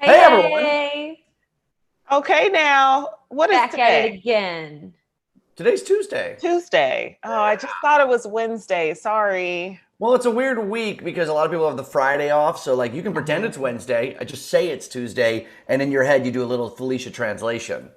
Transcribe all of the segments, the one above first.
Hey, Hey everyone! hey, Okay, now, what is back at it today? again. Today's Tuesday. Tuesday. Oh, I just thought it was Wednesday. Sorry. Well, it's a weird week because a lot of people have the Friday off, so like you can pretend it's Mhm. Wednesday. I just say it's Tuesday, and in your head you do a little Felicia translation.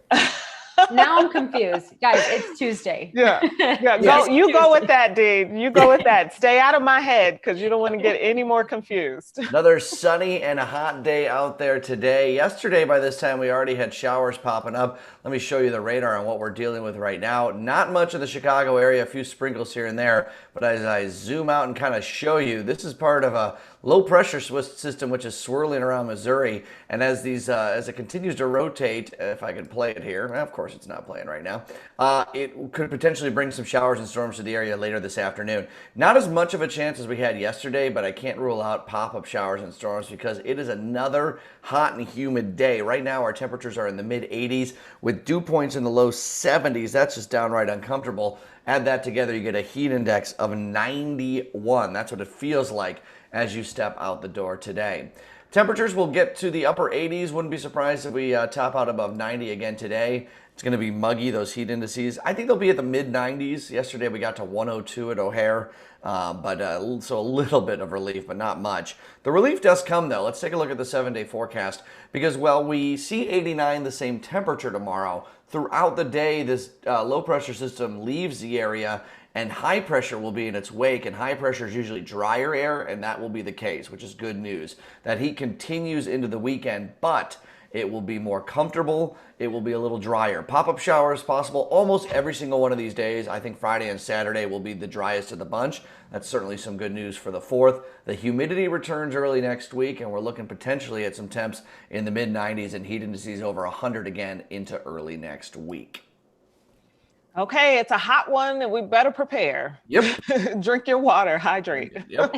Now I'm confused. Guys, it's Tuesday. Yeah. Yeah, go Yes. It's you go with Tuesday. that, Dean. You go with that. Stay out of my head because you don't want to get any more confused. Another sunny and a hot day out there today. Yesterday, by this time, we already had showers popping up. Let me show you the radar on what we're dealing with right now. Not much of the Chicago area, a few sprinkles here and there. But as I zoom out and kind of show you, this is part of a low pressure system which is swirling around Missouri. And as it continues to rotate, if I can play it here, well, of course it's not playing right now. It could potentially bring some showers and storms to the area later this afternoon. Not as much of a chance as we had yesterday, but I can't rule out pop-up showers and storms because it is another hot and humid day. Right now our temperatures are in the mid 80s with dew points in the low 70s. That's just downright uncomfortable. Add that together, you get a heat index of 91. That's what it feels like as you step out the door today. Temperatures will get to the upper 80s. Wouldn't be surprised if we top out above 90 again today. It's going to be muggy, those heat indices. I think they'll be at the mid 90s. Yesterday we got to 102 at O'Hare, so a little bit of relief, but not much. The relief does come though. Let's take a look at the 7-day forecast because, well, we see 89 the same temperature tomorrow. Throughout the day, this low pressure system leaves the area and high pressure will be in its wake, and high pressure is usually drier air, and that will be the case, which is good news. That heat continues into the weekend, but it will be more comfortable. It will be a little drier. Pop-up showers possible almost every single one of these days. I think Friday and Saturday will be the driest of the bunch. That's certainly some good news for the 4th. The humidity returns early next week, and we're looking potentially at some temps in the mid-90s and heat indices over 100 again into early next week. Okay, it's a hot one and we better prepare. Yep. Drink your water, hydrate. Yep.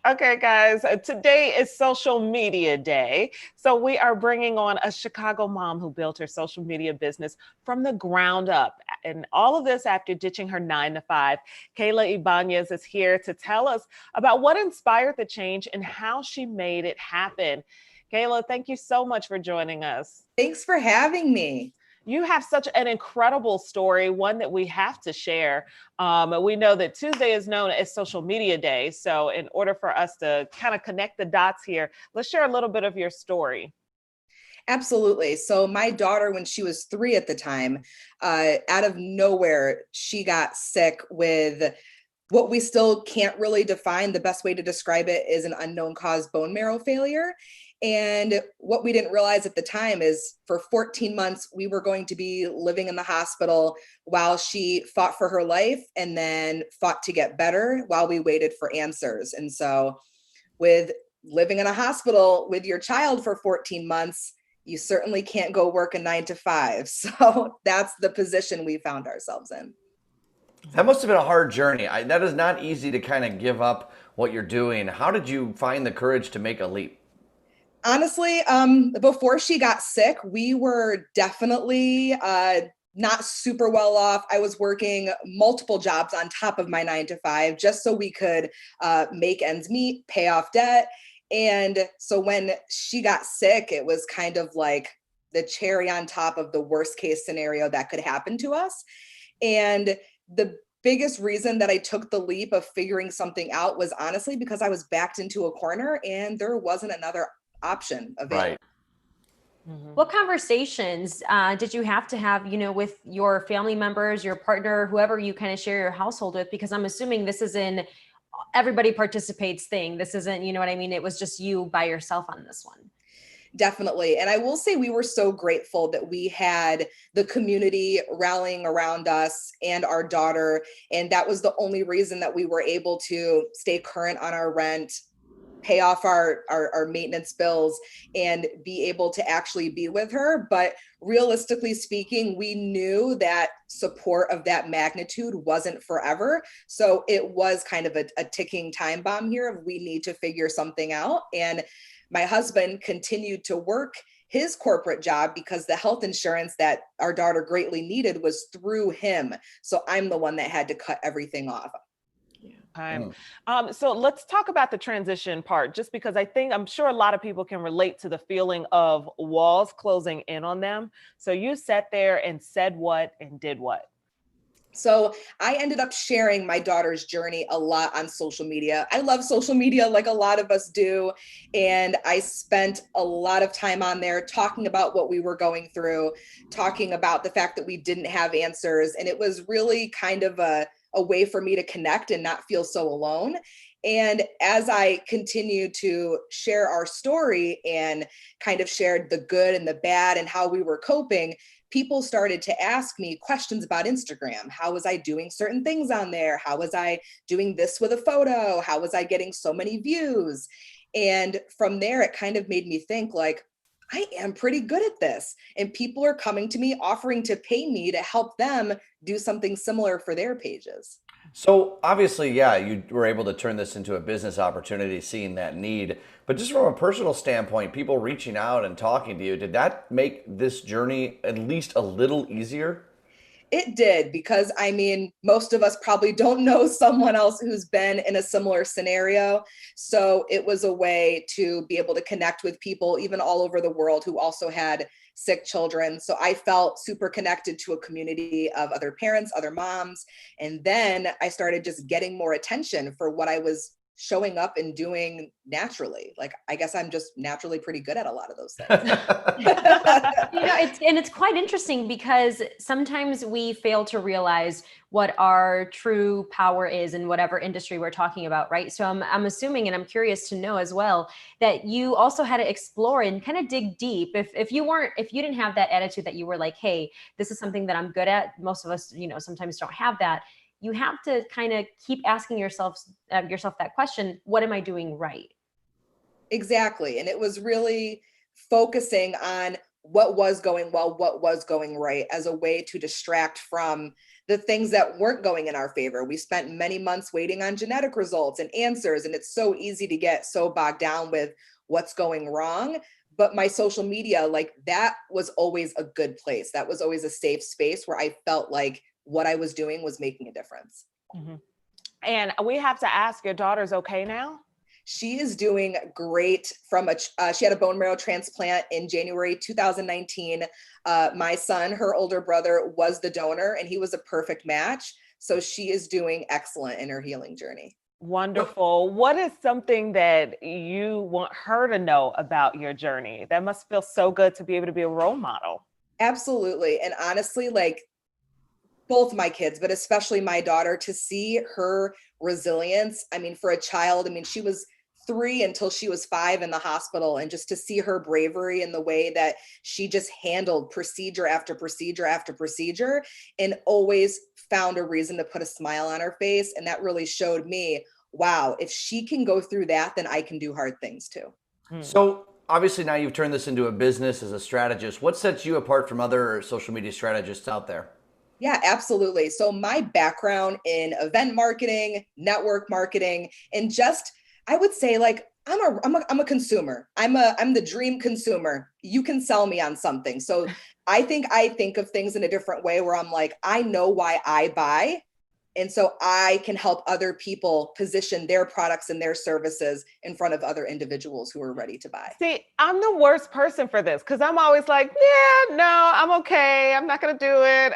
Okay, guys, today is social media day. So we are bringing on a Chicago mom who built her social media business from the ground up. And all of this after ditching her 9 to 5. Kayla Ibanez is here to tell us about what inspired the change and how she made it happen. Kayla, thank you so much for joining us. Thanks for having me. You have such an incredible story, one that we have to share. We know that Tuesday is known as Social Media Day. So, in order for us to kind of connect the dots here, let's share a little bit of your story. Absolutely. So, my daughter, when she was 3 at the time, out of nowhere, she got sick with what we still can't really define. The best way to describe it is an unknown cause bone marrow failure. And what we didn't realize at the time is for 14 months, we were going to be living in the hospital while she fought for her life and then fought to get better while we waited for answers. And so, with living in a hospital with your child for 14 months, you certainly can't go work a 9 to 5. So, that's the position we found ourselves in. That must have been a hard journey. That is not easy to kind of give up what you're doing. How did you find the courage to make a leap? Honestly, before she got sick, we were definitely not super well off. I was working multiple jobs on top of my 9 to 5 just so we could make ends meet, pay off debt. And so when she got sick, it was kind of like the cherry on top of the worst case scenario that could happen to us. And the biggest reason that I took the leap of figuring something out was honestly because I was backed into a corner and there wasn't another option available. Right. What conversations did you have to have, with your family members, your partner, whoever you kind of share your household with? Because I'm assuming this is an everybody participates thing. This isn't, you know what I mean? It was just you by yourself on this one. Definitely. And I will say we were so grateful that we had the community rallying around us and our daughter. And that was the only reason that we were able to stay current on our rent, pay off our maintenance bills, and be able to actually be with her. But realistically speaking, we knew that support of that magnitude wasn't forever. So it was kind of a ticking time bomb here of we need to figure something out. And my husband continued to work his corporate job because the health insurance that our daughter greatly needed was through him. So I'm the one that had to cut everything off. Okay. So let's talk about the transition part, just because I'm sure a lot of people can relate to the feeling of walls closing in on them. So you sat there and said what and did what? So I ended up sharing my daughter's journey a lot on social media. I love social media like a lot of us do. And I spent a lot of time on there talking about what we were going through, talking about the fact that we didn't have answers. And it was really kind of a way for me to connect and not feel so alone. And as I continued to share our story and kind of shared the good and the bad and how we were coping, people started to ask me questions about Instagram. How was I doing certain things on there? How was I doing this with a photo? How was I getting so many views? And from there, it kind of made me think like, I am pretty good at this. And people are coming to me offering to pay me to help them do something similar for their pages. So obviously, yeah, you were able to turn this into a business opportunity, seeing that need. But just from a personal standpoint, people reaching out and talking to you, did that make this journey at least a little easier? It did, because I mean, most of us probably don't know someone else who's been in a similar scenario. So it was a way to be able to connect with people, even all over the world, who also had sick children. So I felt super connected to a community of other parents, other moms. And then I started just getting more attention for what I was showing up and doing naturally. Like, I guess I'm just naturally pretty good at a lot of those things. It's quite interesting because sometimes we fail to realize what our true power is in whatever industry we're talking about, right? So I'm assuming, and I'm curious to know as well, that you also had to explore and kind of dig deep. If you didn't have that attitude that you were like, hey, this is something that I'm good at. Most of us, sometimes don't have that. You have to kind of keep asking yourself that question: what am I doing right? Exactly. And it was really focusing on what was going well, what was going right, as a way to distract from the things that weren't going in our favor. We spent many months waiting on genetic results and answers, and it's so easy to get so bogged down with what's going wrong. But my social media, like, that was always a good place. That was always a safe space where I felt like what I was doing was making a difference. Mhm. And we have to ask, your daughter's okay now? She is doing great. She had a bone marrow transplant in January 2019. My son, her older brother, was the donor, and he was a perfect match. So she is doing excellent in her healing journey. Wonderful. What is something that you want her to know about your journey? That must feel so good to be able to be a role model. Absolutely. And honestly, like, both my kids, but especially my daughter, to see her resilience. I mean, for a child, I mean, she was 3 until she was 5 in the hospital, and just to see her bravery and the way that she just handled procedure after procedure after procedure, and always found a reason to put a smile on her face. And that really showed me, wow, if she can go through that, then I can do hard things too. Mm. So obviously now you've turned this into a business as a strategist. What sets you apart from other social media strategists out there? Yeah, absolutely. So my background in event marketing, network marketing, and just, I would say, like, I'm a consumer. I'm the dream consumer. You can sell me on something. So I think of things in a different way, where I'm like, I know why I buy. And so I can help other people position their products and their services in front of other individuals who are ready to buy. See, I'm the worst person for this because I'm always like, yeah, no, I'm okay. I'm not going to do it.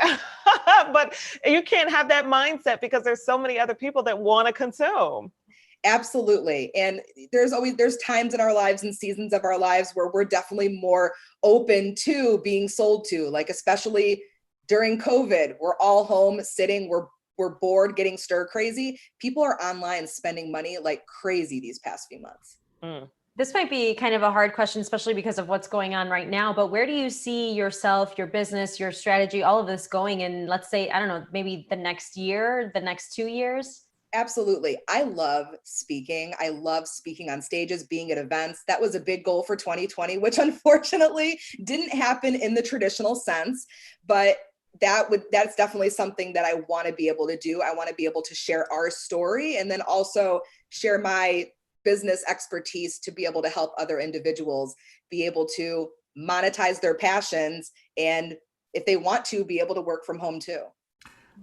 But you can't have that mindset because there's so many other people that want to consume. Absolutely. And there's times in our lives and seasons of our lives where we're definitely more open to being sold to, like, especially during COVID. We're all home sitting, we're bored, getting stir crazy. People are online spending money like crazy these past few months. Mm. This might be kind of a hard question, especially because of what's going on right now, but where do you see yourself, your business, your strategy, all of this going in, let's say, I don't know, maybe the next year, the next 2 years? Absolutely. I love speaking. I love speaking on stages, being at events. That was a big goal for 2020, which unfortunately didn't happen in the traditional sense, but that's definitely something that I want to be able to do. I want to be able to share our story, and then also share my business expertise to be able to help other individuals be able to monetize their passions, and if they want to, be able to work from home too.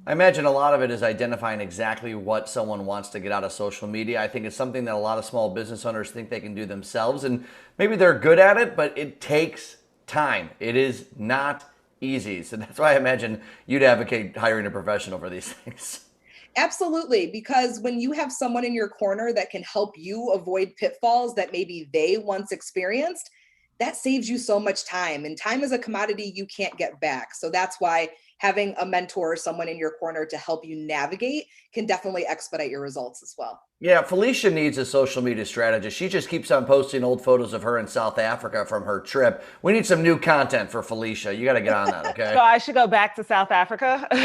I imagine a lot of it is identifying exactly what someone wants to get out of social media. I think it's something that a lot of small business owners think they can do themselves, and maybe they're good at it, but it takes time. It is not easy. So that's why I imagine you'd advocate hiring a professional for these things. Absolutely, because when you have someone in your corner that can help you avoid pitfalls that maybe they once experienced, that saves you so much time. And time is a commodity you can't get back. So that's why having a mentor or someone in your corner to help you navigate can definitely expedite your results as well. Yeah, Felicia needs a social media strategist. She just keeps on posting old photos of her in South Africa from her trip. We need some new content for Felicia. You got to get on that, okay? So I should go back to South Africa? No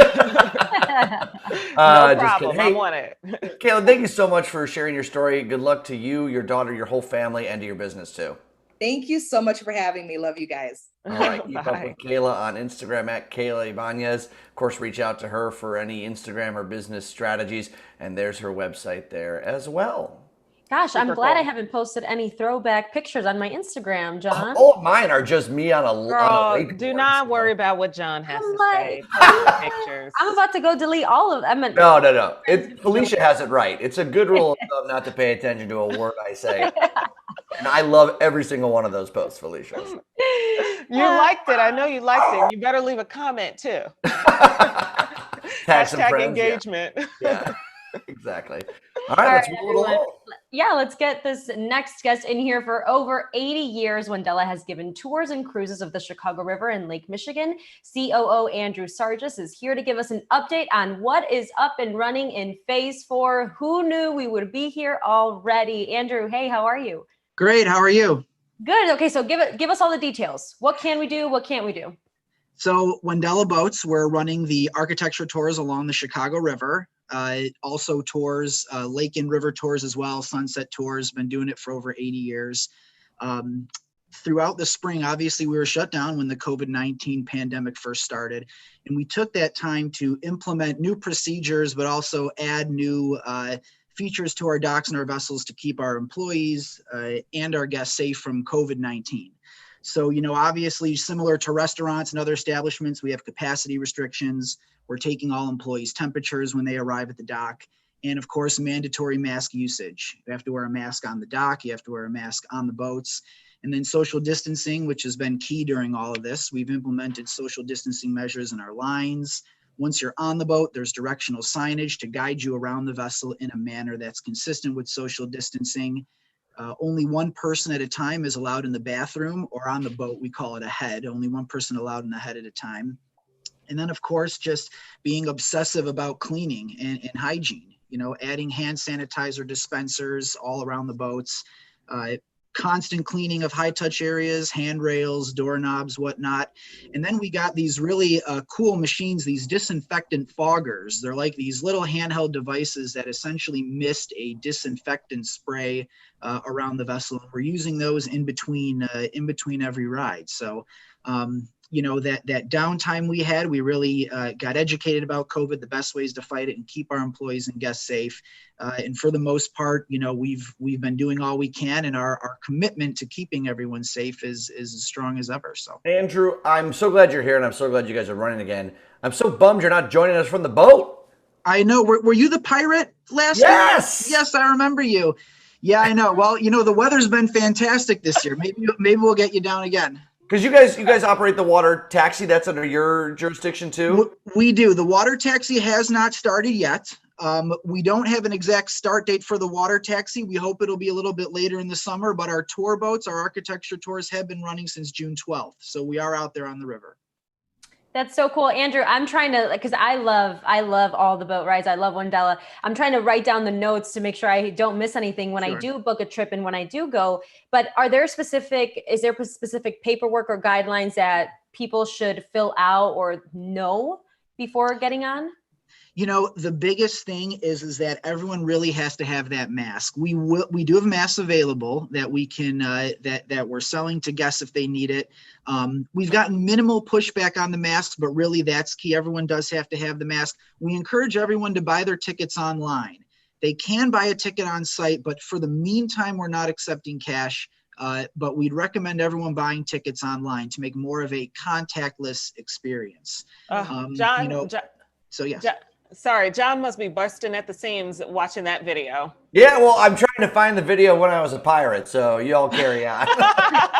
Just problem. kidding. I Hey, want it. Kayla, thank you so much for sharing your story. Good luck to you, your daughter, your whole family, and to your business too. Thank you so much for having me. Love you guys. All right, keep up Bye. with Kayla on Instagram at Kayla Ibanez. Of course, reach out to her for any Instagram or business strategies, and there's her website there as well. Gosh, I'm Super glad I cool. haven't posted any throwback pictures on my Instagram, John. All of mine are just me on a Girl, wakeboard, do not so. worry about what John has I'm to like- say. Post the pictures. I'm about to go delete all of them. No. Felicia has it right. It's a good rule of thumb not to pay attention to a word I say. And I love every single one of those posts, Felicia. You liked it. I know you liked it. You better leave a comment too. Tag some Hashtag friends, engagement. Yeah, exactly. All right, let's roll it everyone. along. Yeah, let's get this next guest in here. For over 80 years, Wendella has given tours and cruises of the Chicago River and Lake Michigan. COO Andrew Sargis is here to give us an update on what is up and running in phase 4. Who knew we would be here already? Andrew, hey, how are you? Great. How are you? Good. Okay, so give us all the details. What can we do? What can't we do? So Wendella Boats, we're running the architecture tours along the Chicago River. Also tours, lake and river tours as well, sunset tours, been doing it for over 80 years. Throughout the spring, obviously we were shut down when the COVID-19 pandemic first started. And we took that time to implement new procedures, but also add new features to our docks and our vessels to keep our employees and our guests safe from COVID-19. So, obviously similar to restaurants and other establishments, we have capacity restrictions. We're taking all employees' temperatures when they arrive at the dock. And of course, mandatory mask usage. You have to wear a mask on the dock. You have to wear a mask on the boats. And then social distancing, which has been key during all of this. We've implemented social distancing measures in our lines. Once you're on the boat, there's directional signage to guide you around the vessel in a manner that's consistent with social distancing. Only one person at a time is allowed in the bathroom, or on the boat, we call it a head. Only one person allowed in the head at a time. And then, of course, just being obsessive about cleaning and hygiene, adding hand sanitizer dispensers all around the boats, constant cleaning of high touch areas, handrails, doorknobs, whatnot. And then we got these really cool machines, these disinfectant foggers. They're like these little handheld devices that essentially mist a disinfectant spray around the vessel. And we're using those in between every ride. So, that downtime we had, we really got educated about COVID, the best ways to fight it and keep our employees and guests safe. And for the most part, we've been doing all we can, and our commitment to keeping everyone safe is as strong as ever. So, Andrew, I'm so glad you're here, and I'm so glad you guys are running again. I'm so bummed you're not joining us from the boat. I know. Were you the pirate last year? Yes. Yes, I remember you. Yeah, I know. Well, the weather's been fantastic this year. Maybe we'll get you down again. Because you guys operate the water taxi. That's under your jurisdiction too. We do. The water taxi has not started yet. We don't have an exact start date for the water taxi. We hope it'll be a little bit later in the summer, but our tour boats, our architecture tours have been running since June 12th. So we are out there on the river. That's so cool. Andrew, I'm trying to, because I love all the boat rides. I love Wendella. I'm trying to write down the notes to make sure I don't miss anything when Sure. I do book a trip and when I do go. But is there specific paperwork or guidelines that people should fill out or know before getting on? The biggest thing is that everyone really has to have that mask. We do have masks available that we can that we're selling to guests if they need it. We've gotten minimal pushback on the masks, but really that's key. Everyone does have to have the mask. We encourage everyone to buy their tickets online. They can buy a ticket on site, but for the meantime, we're not accepting cash. But we'd recommend everyone buying tickets online to make more of a contactless experience. John, So yes. Sorry, John must be bursting at the seams watching that video. Yeah, well, I'm trying to find the video when I was a pirate, so you all carry on.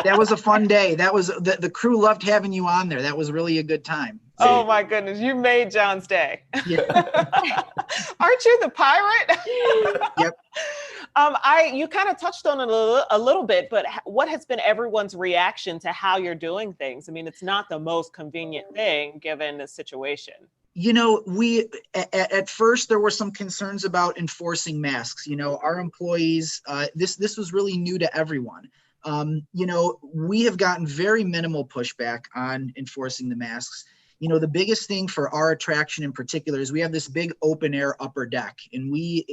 That was a fun day. That was the crew loved having you on there. That was really a good time. Oh my goodness, you made John's day. Yeah. Aren't you the pirate? Yep. You kind of touched on it a little bit, but what has been everyone's reaction to how you're doing things? I mean, it's not the most convenient thing given the situation. You know, we at first there were some concerns about enforcing masks. You know, our employees, this was really new to everyone. You know, we have gotten very minimal pushback on enforcing the masks. You know, the biggest thing for our attraction in particular is we have this big open air upper deck, and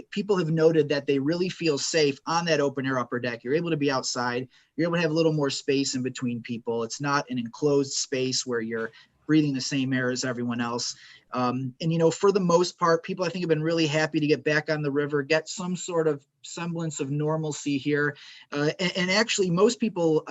people have noted that they really feel safe on that open air upper deck. You're able to be outside. You're able to have a little more space in between people. It's not an enclosed space where you're breathing the same air as everyone else. And, you know, for the most part, people I think have been really happy to get back on the river, get some sort of semblance of normalcy here. And actually most people,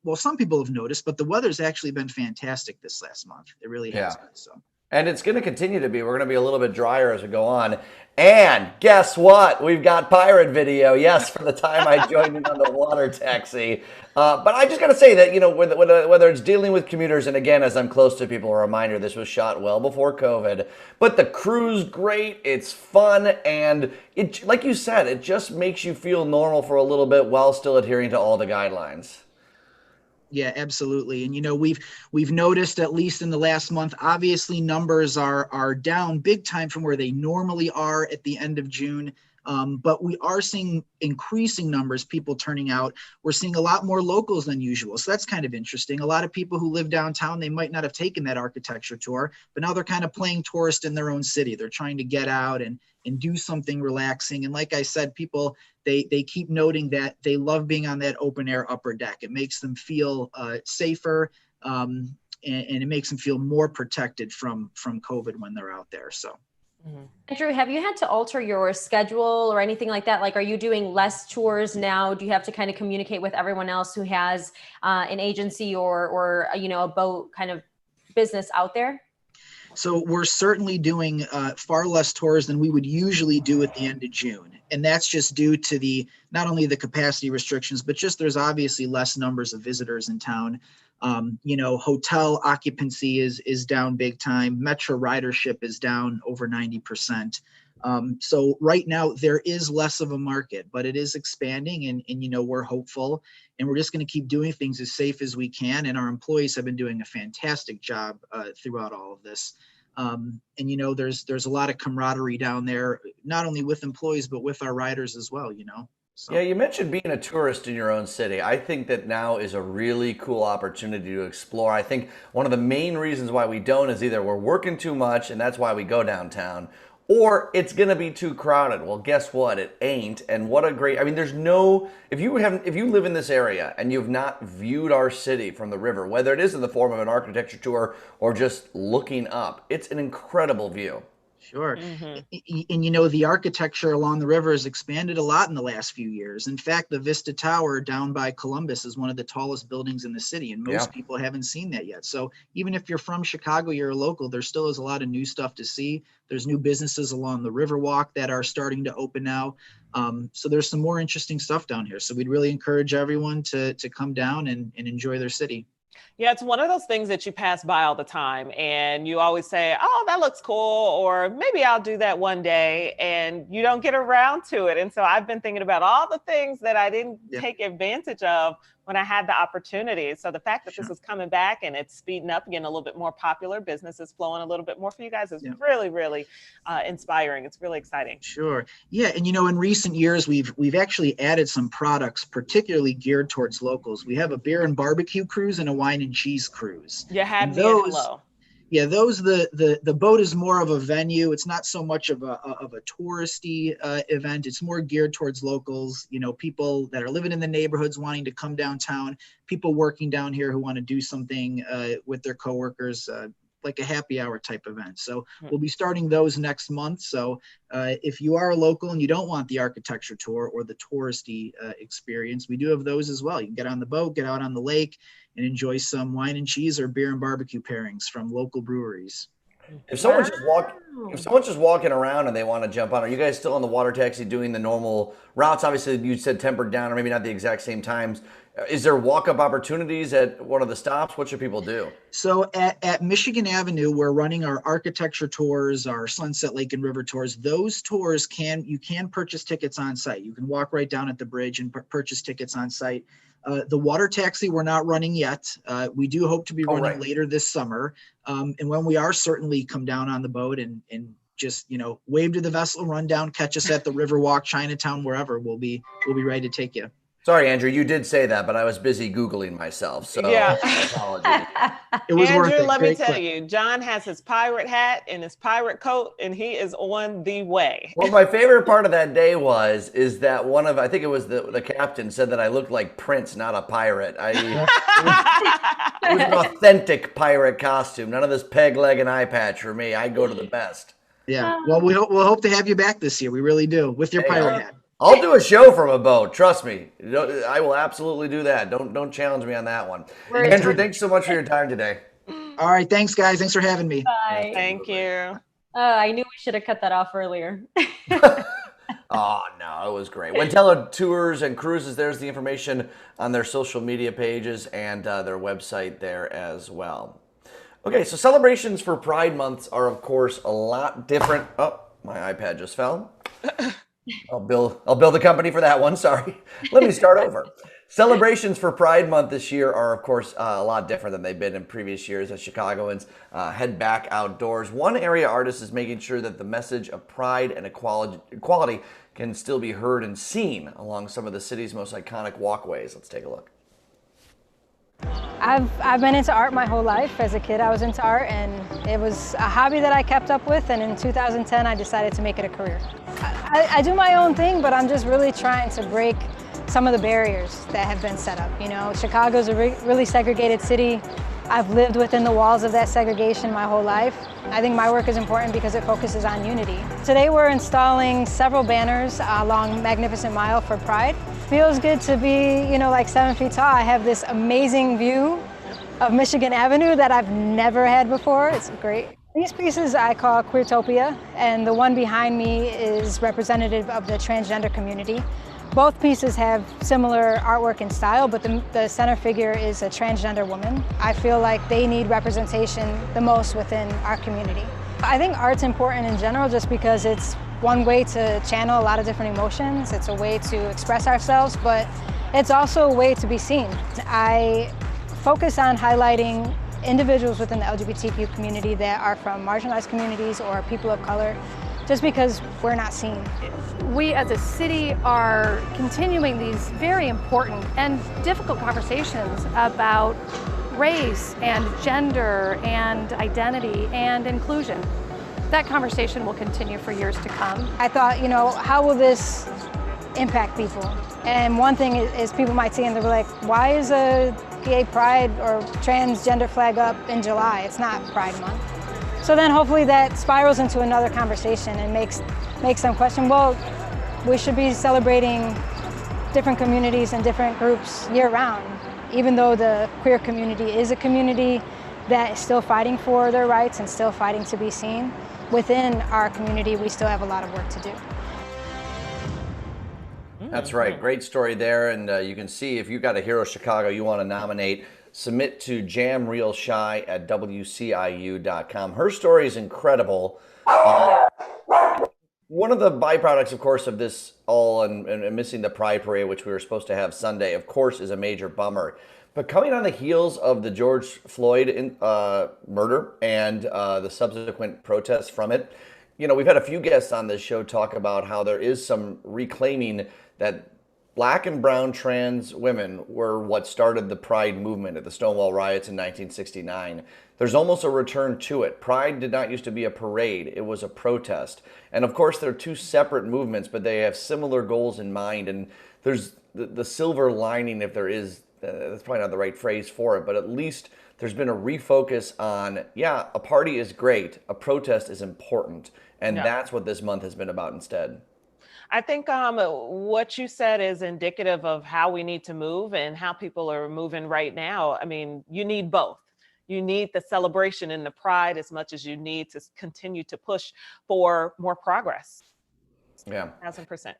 well, some people have noticed, but the weather's actually been fantastic this last month. It really has been, so. And it's going to continue to be. We're going to be a little bit drier as we go on. And guess what? We've got pirate video. Yes, for the time I joined in on the water taxi. But I just got to say that, you know, whether it's dealing with commuters, and again, as I'm close to people, a reminder, this was shot well before COVID. But the crew's great. It's fun. And it, like you said, it just makes you feel normal for a little bit while still adhering to all the guidelines. Yeah, absolutely. And, you know, we've noticed, at least in the last month, obviously numbers are down big time from where they normally are at the end of June. But we are seeing increasing numbers, people turning out. We're seeing a lot more locals than usual. So that's kind of interesting. A lot of people who live downtown, they might not have taken that architecture tour, but now they're kind of playing tourist in their own city. They're trying to get out and do something relaxing. And like I said, people, they keep noting that they love being on that open air upper deck. It makes them feel safer, and it makes them feel more protected from COVID when they're out there. So. Andrew, have you had to alter your schedule or anything like that? Like, are you doing less tours now? Do you have to kind of communicate with everyone else who has an agency or you know, a boat kind of business out there? So we're certainly doing far less tours than we would usually do at the end of June. And that's just due to not only the capacity restrictions, but just there's obviously less numbers of visitors in town. You know, hotel occupancy is down big time. Metro ridership is down over 90%. So right now there is less of a market, but it is expanding, and you know, we're hopeful, and we're just going to keep doing things as safe as we can. And our employees have been doing a fantastic job throughout all of this. And you know, there's a lot of camaraderie down there, not only with employees, but with our riders as well, you know. So. Yeah, you mentioned being a tourist in your own city. I think that now is a really cool opportunity to explore. I think one of the main reasons why we don't is either we're working too much and that's why we go downtown, or it's going to be too crowded. Well, guess what? It ain't. And what a great, I mean, there's no, if you live in this area and you've not viewed our city from the river, whether it is in the form of an architecture tour or just looking up, it's an incredible view. Sure. Mm-hmm. And you know, the architecture along the river has expanded a lot in the last few years. In fact, the Vista Tower down by Columbus is one of the tallest buildings in the city, and most people haven't seen that yet. So even if you're from Chicago, you're a local, there still is a lot of new stuff to see. There's new businesses along the Riverwalk that are starting to open now. So there's some more interesting stuff down here. So we'd really encourage everyone to come down and enjoy their city. Yeah, it's one of those things that you pass by all the time and you always say, oh, that looks cool, or maybe I'll do that one day, and you don't get around to it. And so I've been thinking about all the things that I didn't take advantage of when I had the opportunity. So the fact that this is coming back and it's speeding up, getting a little bit more popular, business is flowing a little bit more for you guys is really, really inspiring. It's really exciting. Sure. Yeah. And, you know, in recent years, we've actually added some products particularly geared towards locals. We have a beer and barbecue cruise and a wine and cheese cruise. You had me at hello. Yeah, the boat is more of a venue. It's not so much of a touristy event. It's more geared towards locals, you know, people that are living in the neighborhoods wanting to come downtown, people working down here who want to do something with their coworkers, like a happy hour type event. So we'll be starting those next month. So if you are a local and you don't want the architecture tour or the touristy experience, we do have those as well. You can get on the boat, get out on the lake, and enjoy some wine and cheese or beer and barbecue pairings from local breweries. If someone's just walking around and they want to jump on, are you guys still on the water taxi doing the normal routes? Obviously, you said tempered down, or maybe not the exact same times. Is there walk-up opportunities at one of the stops? What should people do? So at Michigan Avenue, we're running our architecture tours, our Sunset Lake and River tours. Those tours you can purchase tickets on site. You can walk right down at the bridge and purchase tickets on site. The water taxi we're not running yet. We do hope to be running later this summer. And when we are, certainly come down on the boat and just, wave to the vessel, run down, catch us at the Riverwalk, Chinatown, wherever. We'll be ready to take you. Sorry, Andrew, you did say that, but I was busy Googling myself, so Yeah. apologies. It was Andrew, worth it. let me Great tell clip. you, John has his pirate hat and his pirate coat, and he is on the way. Well, my favorite part of that day is that I think it was the captain said that I looked like Prince, not a pirate. It was an authentic pirate costume. None of this peg leg and eye patch for me. I go to the best. Yeah. Well, we'll hope to have you back this year. We really do, with your pirate hat. I'll do a show from a boat. Trust me. I will absolutely do that. Don't challenge me on that one. Andrew, thanks so much for your time today. All right. Thanks, guys. Thanks for having me. Bye. Thank you. I knew we should have cut that off earlier. Oh, no, it was great. Wendella Tours and Cruises, there's the information on their social media pages and their website there as well. Okay, so celebrations for Pride Months are, of course, a lot different. Oh, my iPad just fell. I'll bill the company for that one. Sorry. Let me start over. Celebrations for Pride Month this year are, of course, a lot different than they've been in previous years as Chicagoans head back outdoors. One area artist is making sure that the message of pride and equality can still be heard and seen along some of the city's most iconic walkways. Let's take a look. I've been into art my whole life. As a kid, I was into art, and it was a hobby that I kept up with, and in 2010, I decided to make it a career. I do my own thing, but I'm just really trying to break some of the barriers that have been set up. Chicago's a really segregated city. I've lived within the walls of that segregation my whole life. I think my work is important because it focuses on unity. Today we're installing several banners along Magnificent Mile for Pride. Feels good to be, like 7 feet tall. I have this amazing view of Michigan Avenue that I've never had before. It's great. These pieces I call Queertopia, and the one behind me is representative of the transgender community. Both pieces have similar artwork and style, but the center figure is a transgender woman. I feel like they need representation the most within our community. I think art's important in general just because it's one way to channel a lot of different emotions. It's a way to express ourselves, but it's also a way to be seen. I focus on highlighting individuals within the LGBTQ community that are from marginalized communities or people of color, just because we're not seen. We as a city are continuing these very important and difficult conversations about race and gender and identity and inclusion. That conversation will continue for years to come. I thought, how will this impact people? And one thing is people might see and they're like, why is a gay pride or transgender flag up in July? It's not Pride Month. So then hopefully that spirals into another conversation and makes them question, well, we should be celebrating different communities and different groups year round. Even though the queer community is a community that is still fighting for their rights and still fighting to be seen, within our community, we still have a lot of work to do. That's right. Great story there. And you can see if you've got a Hero Chicago you want to nominate, submit to jamrealshy@wciu.com. Her story is incredible. One of the byproducts, of course, of this all and missing the Pride Parade, which we were supposed to have Sunday, of course, is a major bummer. But coming on the heels of the George Floyd murder and the subsequent protests from it, we've had a few guests on this show talk about how there is some reclaiming that Black and brown trans women were what started the Pride movement at the Stonewall riots in 1969. There's almost a return to it. Pride did not used to be a parade, it was a protest. And of course, they're two separate movements, but they have similar goals in mind. And there's the silver lining, if there is, that's probably not the right phrase for it, but at least there's been a refocus on, yeah, a party is great, a protest is important. And that's what this month has been about instead. I think what you said is indicative of how we need to move and how people are moving right now. I mean, you need both. You need the celebration and the pride as much as you need to continue to push for more progress. Yeah. 1000%.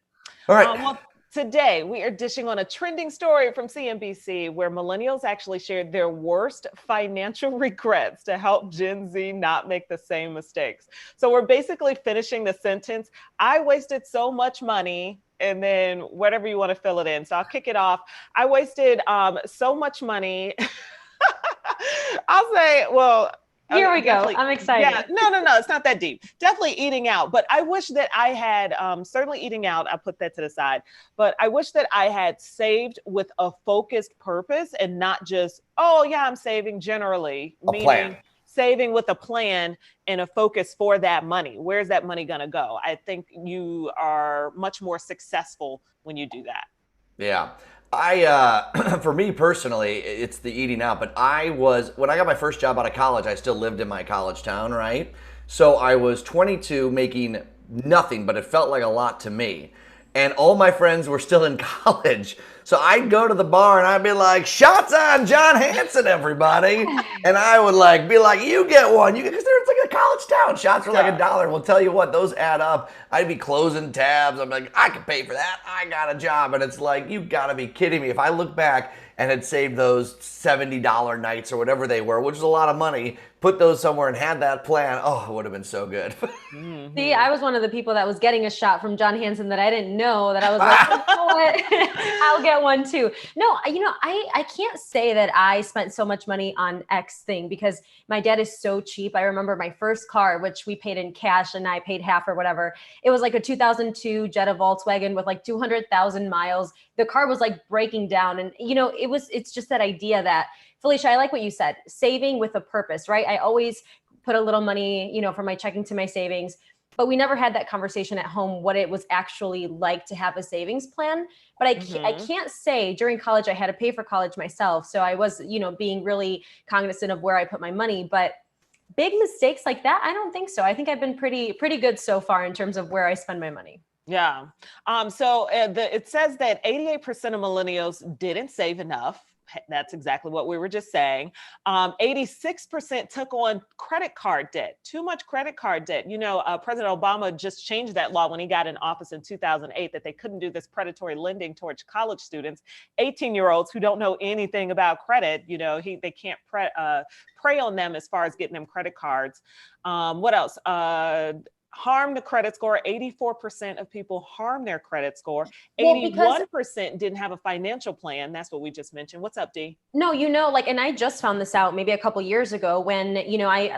All right. Well, today we are dishing on a trending story from CNBC where millennials actually shared their worst financial regrets to help Gen Z not make the same mistakes. So we're basically finishing the sentence, I wasted so much money, and then whatever you want to fill it in. So I'll kick it off. I wasted so much money. I'll say, well, Here we go. definitely- I'm excited. Yeah, no, it's not that deep. Definitely eating out. But I wish that I had, certainly eating out, I put that to the side. But I wish that I had saved with a focused purpose and not just, oh, yeah, I'm saving generally. A plan. Saving with a plan and a focus for that money. Where's that money going to go? I think you are much more successful when you do that. Yeah. For me personally, it's the eating out, but when I got my first job out of college, I still lived in my college town, right? So I was 22 making nothing, but it felt like a lot to me. And all my friends were still in college. So I'd go to the bar and I'd be like, shots on John Hanson, everybody. And I would be like, you get one. Because it's like a college town. Shots are like $1. Well, tell you what, those add up. I'd be closing tabs. I'm like, I can pay for that. I got a job. And it's like, you gotta be kidding me. If I look back and had saved those $70 nights or whatever they were, which is a lot of money, put those somewhere and had that plan, oh, it would have been so good. See, I was one of the people that was getting a shot from John Hanson that I didn't know, that I was like, you know what? I'll get one too. No, I can't say that I spent so much money on X thing because my dad is so cheap. I remember my first car, which we paid in cash and I paid half or whatever. It was like a 2002 Jetta Volkswagen with like 200,000 miles. The car was like breaking down. And, it's just that idea that, Felicia, I like what you said, saving with a purpose, right? I always put a little money, from my checking to my savings, but we never had that conversation at home, what it was actually like to have a savings plan. But I can't say during college, I had to pay for college myself. So I was, being really cognizant of where I put my money, but big mistakes like that, I don't think so. I think I've been pretty good so far in terms of where I spend my money. Yeah. It says that 88% of millennials didn't save enough. That's exactly what we were just saying. 86% took on credit card debt, too much credit card debt. President Obama just changed that law when he got in office in 2008 that they couldn't do this predatory lending towards college students, 18-year-olds who don't know anything about credit. They can't prey on them as far as getting them credit cards. What else? Harm the credit score. 84% of people harm their credit score. 81% didn't have a financial plan. That's what we just mentioned. What's up, Dee? No, and I just found this out maybe a couple years ago when,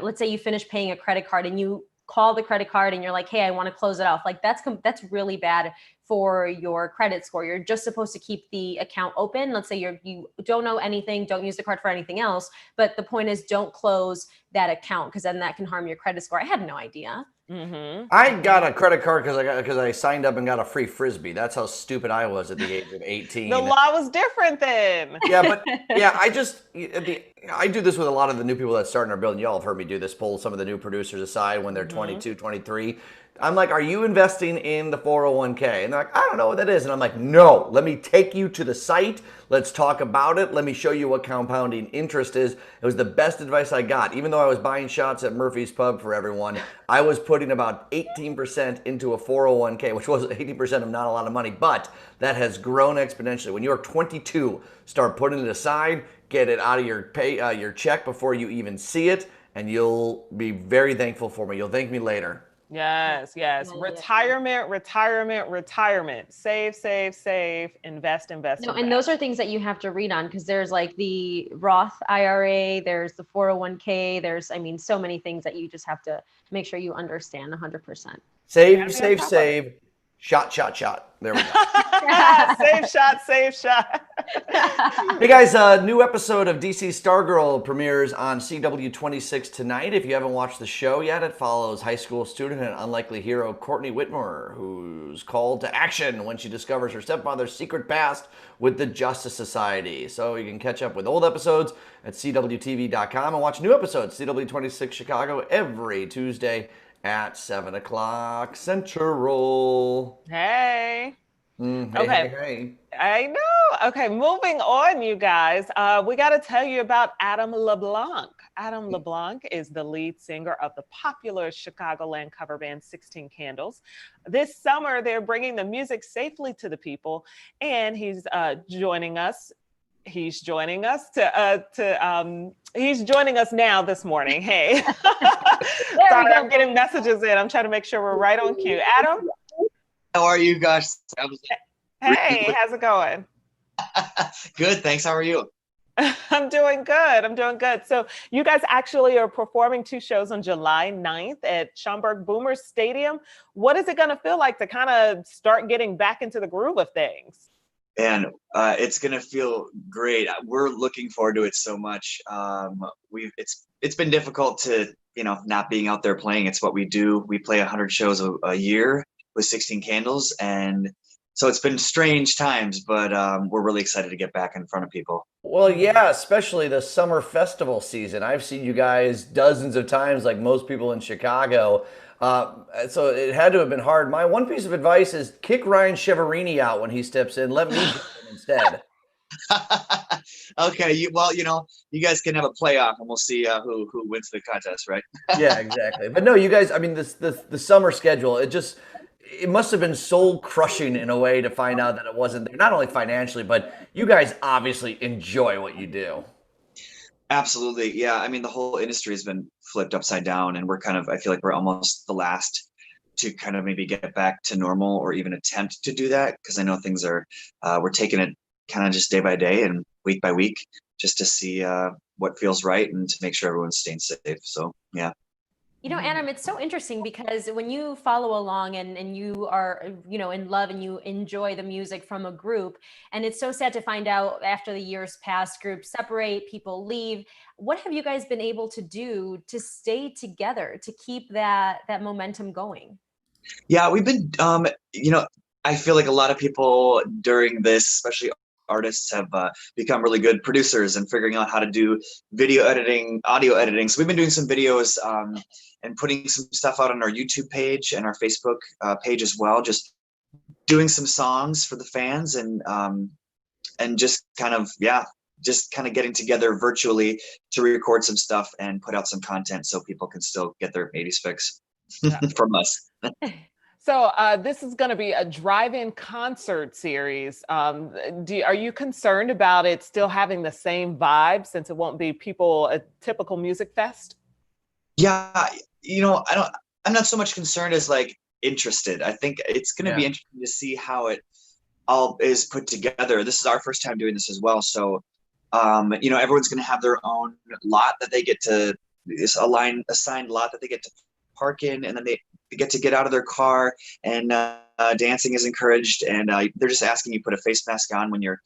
let's say you finish paying a credit card and you call the credit card and you're like, hey, I want to close it off. Like that's really bad for your credit score. You're just supposed to keep the account open. Let's say you don't know anything, don't use the card for anything else. But the point is don't close that account because then that can harm your credit score. I had no idea. Mm-hmm. I got a credit card because I signed up and got a free Frisbee. That's how stupid I was at the age of 18. The law was different then. Yeah, but I do this with a lot of the new people that start in our building. Y'all have heard me do this, pull some of the new producers aside when they're 22, 23. I'm like, are you investing in the 401k? And they're like, I don't know what that is. And I'm like, no, let me take you to the site. Let's talk about it. Let me show you what compounding interest is. It was the best advice I got. Even though I was buying shots at Murphy's Pub for everyone, I was putting about 18% into a 401k, which was 80% of not a lot of money, but that has grown exponentially. When you're 22, start putting it aside, get it out of your check before you even see it, and you'll be very thankful for me. You'll thank me later. Yes. Retirement. Save, invest. No, and those are things that you have to read on because there's like the Roth IRA, there's the 401k, there's, so many things that you just have to make sure you understand 100%. Save. Shot. There we go. Save shot. Hey guys, new episode of DC Stargirl premieres on CW26 tonight. If you haven't watched the show yet, it follows high school student and unlikely hero Courtney Whitmore, who's called to action when she discovers her stepfather's secret past with the Justice Society. So you can catch up with old episodes at CWTV.com and watch new episodes, CW26 Chicago, every Tuesday at 7 o'clock Central. Hey. Hey. I know. Okay, moving on, you guys. We got to tell you about Adam LeBlanc. Adam LeBlanc is the lead singer of the popular Chicagoland cover band 16 Candles. This summer, they're bringing the music safely to the people, and he's joining us. He's joining us he's joining us now this morning. Hey, sorry, I'm getting messages in. I'm trying to make sure we're right on cue. Adam, how are you guys? Hey, how's it going? Good, thanks. How are you? I'm doing good. I'm doing good. So you guys actually are performing 2 shows on July 9th at Schaumburg Boomers Stadium. What is it going to feel like to kind of start getting back into the groove of things? And it's going to feel great. We're looking forward to it so much. It's been difficult to, not being out there playing. It's what we do. We play 100 shows a year with 16 Candles. And so it's been strange times, but we're really excited to get back in front of people. Well, yeah, especially the summer festival season. I've seen you guys dozens of times, like most people in Chicago. So it had to have been hard. My one piece of advice is kick Ryan Cheverini out when he steps in. Let me jump in instead. Okay, you guys can have a playoff, and we'll see who wins the contest, right? Yeah, exactly. But no, you guys. I mean, the summer schedule. It must have been soul crushing in a way to find out that it wasn't there. Not only financially, but you guys obviously enjoy what you do. Absolutely. Yeah. I mean, the whole industry has been flipped upside down, and I feel like we're almost the last to kind of maybe get back to normal or even attempt to do that. Cause I know things we're taking it kind of just day by day and week by week just to see what feels right and to make sure everyone's staying safe. So, yeah. Adam, it's so interesting because when you follow along and you are, in love and you enjoy the music from a group, and it's so sad to find out after the years pass, groups separate, people leave. What have you guys been able to do to stay together, to keep that momentum going? Yeah, we've been, I feel like a lot of people during this, especially artists, have become really good producers and figuring out how to do video editing, audio editing. So we've been doing some videos and putting some stuff out on our YouTube page and our Facebook page as well, just doing some songs for the fans and just kind of getting together virtually to record some stuff and put out some content so people can still get their 80s fix from us. So this is going to be a drive-in concert series. Are you concerned about it still having the same vibe since it won't be a typical music fest? Yeah, I'm not so much concerned as like interested. I think it's going to be interesting to see how it all is put together. This is our first time doing this as well. So, everyone's going to have their own lot that they get to, assigned lot that they get to park in, and then they get to get out of their car, and dancing is encouraged. And they're just asking you put a face mask on when you're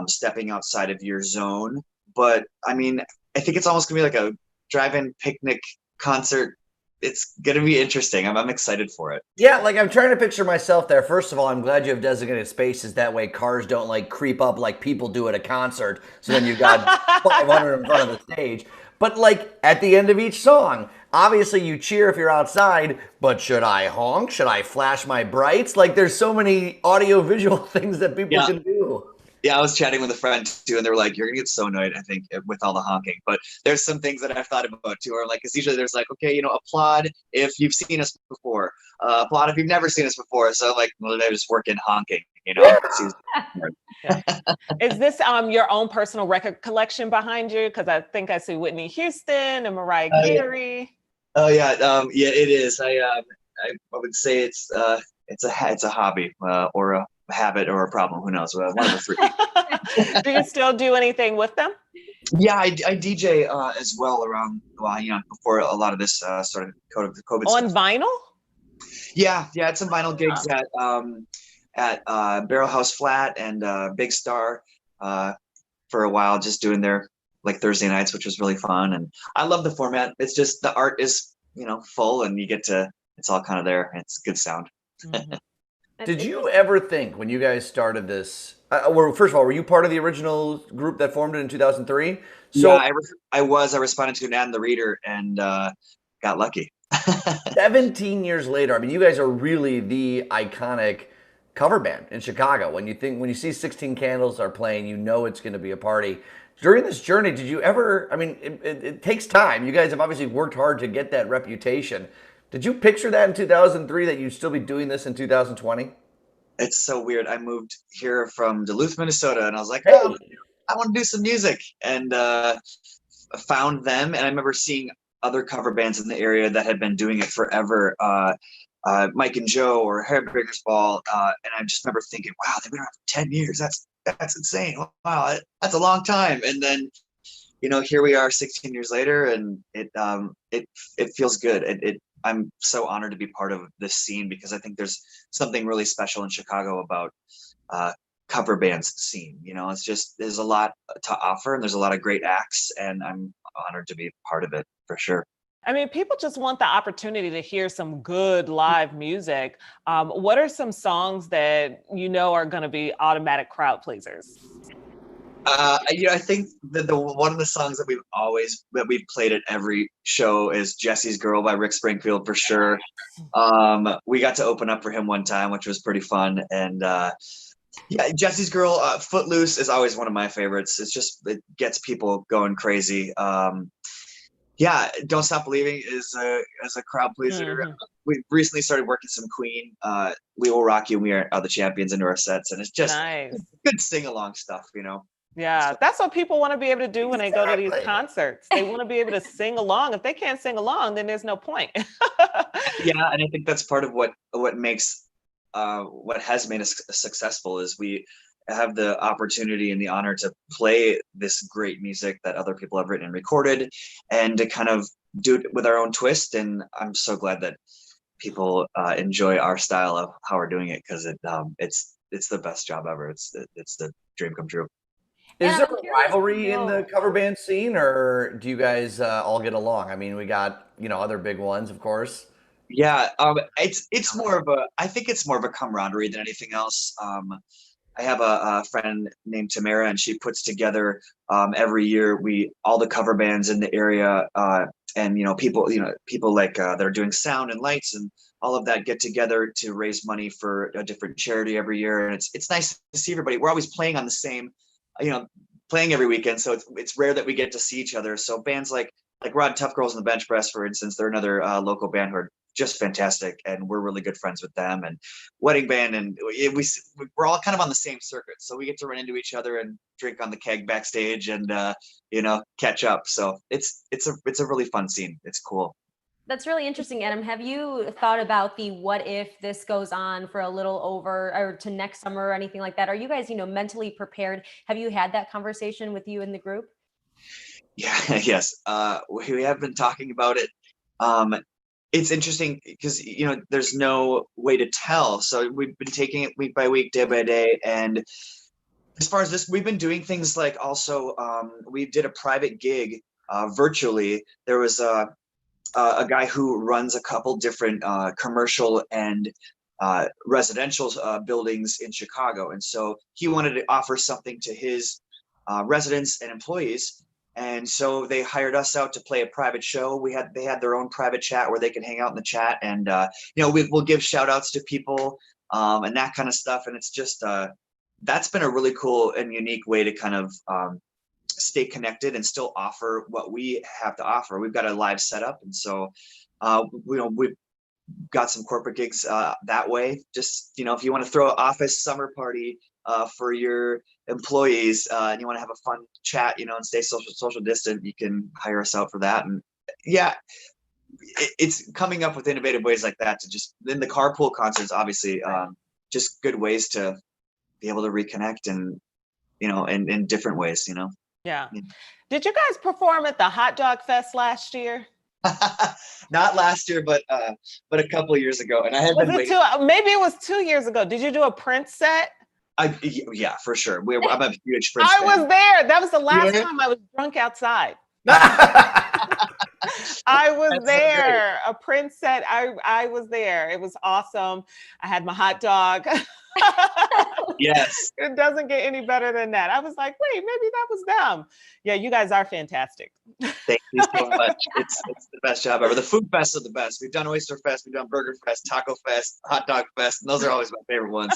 stepping outside of your zone. But I mean, I think it's almost gonna be like a drive-in picnic concert. It's gonna be interesting. I'm excited for it. Yeah, like I'm trying to picture myself there. First of all, I'm glad you have designated spaces. That way cars don't like creep up like people do at a concert. So then you've got 500 in front of the stage. But like at the end of each song, obviously you cheer if you're outside, but should I honk? Should I flash my brights? Like there's so many audio visual things that people can do. Yeah, I was chatting with a friend too, and they were like, "You're gonna get so annoyed, I think, with all the honking." But there's some things that I've thought about too, or like, because usually there's like, okay, applaud if you've seen us before, applaud if you've never seen us before. So like, well, they just work in honking, Is this your own personal record collection behind you? Because I think I see Whitney Houston and Mariah Carey. Oh yeah, yeah, it is. I would say it's a hobby or a habit or a problem. Who knows? One of the three. Do you still do anything with them? Yeah, I DJ as well around. Well, before a lot of this sort of COVID on stuff. Vinyl. Yeah, it's some vinyl gigs at Barrel House Flat and Big Star for a while, just doing their like Thursday nights, which was really fun. And I love the format. It's just the art is full, and it's all kind of there. It's good sound. Mm-hmm. Did you ever think when you guys started this, first of all, were you part of the original group that formed it in 2003? So, yeah, I responded to an ad in the Reader and got lucky. 17 years later, I mean, you guys are really the iconic cover band in Chicago. When you see 16 Candles are playing, you know it's going to be a party. During this journey, did you ever, I mean, it takes time. You guys have obviously worked hard to get that reputation. Did you picture that in 2003 that you'd still be doing this in 2020? It's so weird. I moved here from Duluth, Minnesota, and I was like, Hey. oh, I want to do some music, and found them. And I remember seeing other cover bands in the area that had been doing it forever, Mike and Joe or Hairbreakers Ball, and I just remember thinking, wow, they've been around for 10 years. That's insane. Wow, that's a long time. And then, here we are 16 years later, and it feels good. I'm so honored to be part of this scene, because I think there's something really special in Chicago about cover bands scene. It's just, there's a lot to offer, and there's a lot of great acts, and I'm honored to be part of it for sure. I mean, people just want the opportunity to hear some good live music. What are some songs that are going to be automatic crowd pleasers? I think that one of the songs that we've played at every show is Jesse's Girl by Rick Springfield, for sure. We got to open up for him one time, which was pretty fun. And Jesse's Girl, Footloose is always one of my favorites. It gets people going crazy. Don't Stop Believing is a crowd pleaser. Mm-hmm. We recently started working some Queen. We Will Rock You, and We Are the Champions into our sets, and it's just nice. Good sing-along stuff, Yeah, that's what people want to be able to do when they go to these concerts. They want to be able to sing along. If they can't sing along, then there's no point. Yeah, and I think that's part of what makes what has made us successful is we have the opportunity and the honor to play this great music that other people have written and recorded, and to kind of do it with our own twist. And I'm so glad that people enjoy our style of how we're doing it, because it's the best job ever. It's the dream come true. Is there a rivalry in the cover band scene, or do you guys all get along? I mean, we got, other big ones, of course. Yeah, it's more of I think it's more of a camaraderie than anything else. I have a friend named Tamara, and she puts together every year all the cover bands in the area, and people like that are doing sound and lights and all of that get together to raise money for a different charity every year. And it's nice to see everybody. We're always playing on the same, playing every weekend, so it's rare that we get to see each other. So bands like Rod Tough Girls and the Bench Press, for instance, they're another local band who are just fantastic, and we're really good friends with them. And Wedding Band, and we're all kind of on the same circuit, so we get to run into each other and drink on the keg backstage and catch up. So it's a really fun scene. It's cool. That's really interesting, Adam. Have you thought about what if this goes on for a little over or to next summer or anything like that? Are you guys, mentally prepared? Have you had that conversation with you in the group? Yeah, yes. We have been talking about it. It's interesting because, there's no way to tell. So we've been taking it week by week, day by day. And as far as this, we've been doing things like also, we did a private gig virtually. There was a guy who runs a couple different commercial and residential buildings in Chicago. And so he wanted to offer something to his residents and employees. And so they hired us out to play a private show. They had their own private chat where they can hang out in the chat, and we'll give shout outs to people and that kind of stuff. And it's just that's been a really cool and unique way to kind of stay connected and still offer what we have to offer. We've got a live setup, and so we've got some corporate gigs that way. Just if you want to throw an office summer party for your employees and you want to have a fun chat, and stay social distant, you can hire us out for that. And it's coming up with innovative ways like that to just, then the carpool concerts, obviously, just good ways to be able to reconnect and in different ways. Yeah. Did you guys perform at the Hot Dog Fest last year? Not last year, but a couple of years ago. And I had been waiting. Maybe it was 2 years ago. Did you do a Prince set? Yeah, for sure. I'm a huge Prince I fan. was there. That was the last time I was drunk outside. I was That's so there. A Prince set. I was there. It was awesome. I had my hot dog. Yes. It doesn't get any better than that. I was like, wait, maybe that was them. Yeah, you guys are fantastic. Thank you so much. It's the best job ever. The food fests are the best. We've done Oyster Fest, we've done Burger Fest, Taco Fest, Hot Dog Fest, and those are always my favorite ones.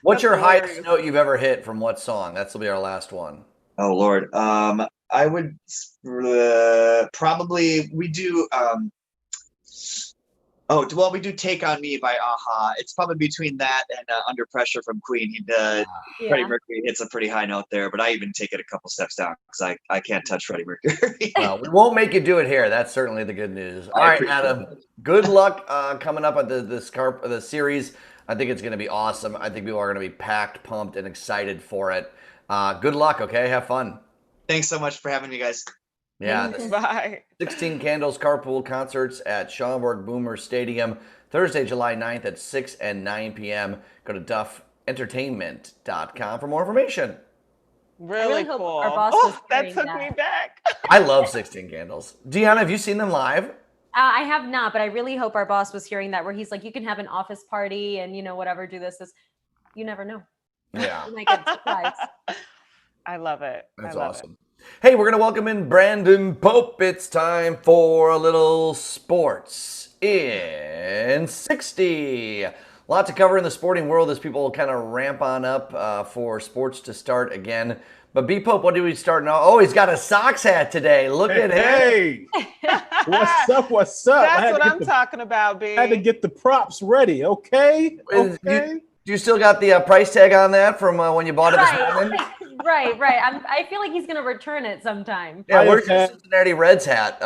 What's your That's highest hilarious. note you've ever hit from what song? That'll be our last one. Oh Lord. I would probably we do we do Take on Me by Aha. It's probably between that and Under Pressure from Queen. Freddie Mercury hits a pretty high note there, but I even take it a couple steps down because I can't touch Freddie Mercury. Well, we won't make you do it here. That's certainly the good news. All right, Adam. Good luck coming up at the series. I think it's going to be awesome. I think people are going to be packed, pumped, and excited for it. Good luck. Okay, have fun. Thanks so much for having me, guys. Yeah. Bye. 16 Candles Carpool Concerts at Schaumburg Boomer Stadium, Thursday, July 9th at 6 and 9 p.m. Go to dufFentertainment.com for more information. Really hope cool. our boss was That hearing took that. me back. I love 16 Candles. Deanna, have you seen them live? I have not, but I really hope our boss was hearing that, where he's like, you can have an office party and, whatever, do this. You never know. Yeah. You might get surprised. I love it. That's I love awesome. Hey, we're going to welcome in Brandon Pope. It's time for a little sports in 60. A lot to cover in the sporting world as people kind of ramp on up for sports to start again. But B Pope, what do we start now? Oh, he's got a Sox hat today. Look at him. Hey, what's up? What's up? That's what I'm talking about, B. I had to get the props ready. Okay. Do you still got the price tag on that from when you bought it this morning? Right. I feel like he's going to return it sometime. Yeah, where's your Cincinnati Reds hat,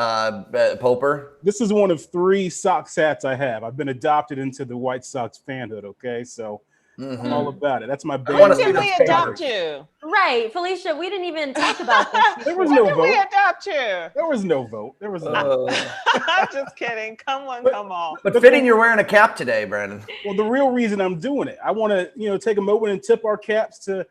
Poper? This is one of 3 Sox hats I have. I've been adopted into the White Sox fanhood, okay? So I'm all about it. That's my band. When did we adopt you? Right, Felicia, we didn't even talk about this. There was no When did vote. we adopt you? There was no vote. There was no I'm just kidding. Come on. But fitting you're wearing a cap today, Brandon. Well, the real reason I'm doing it, I want to, take a moment and tip our caps to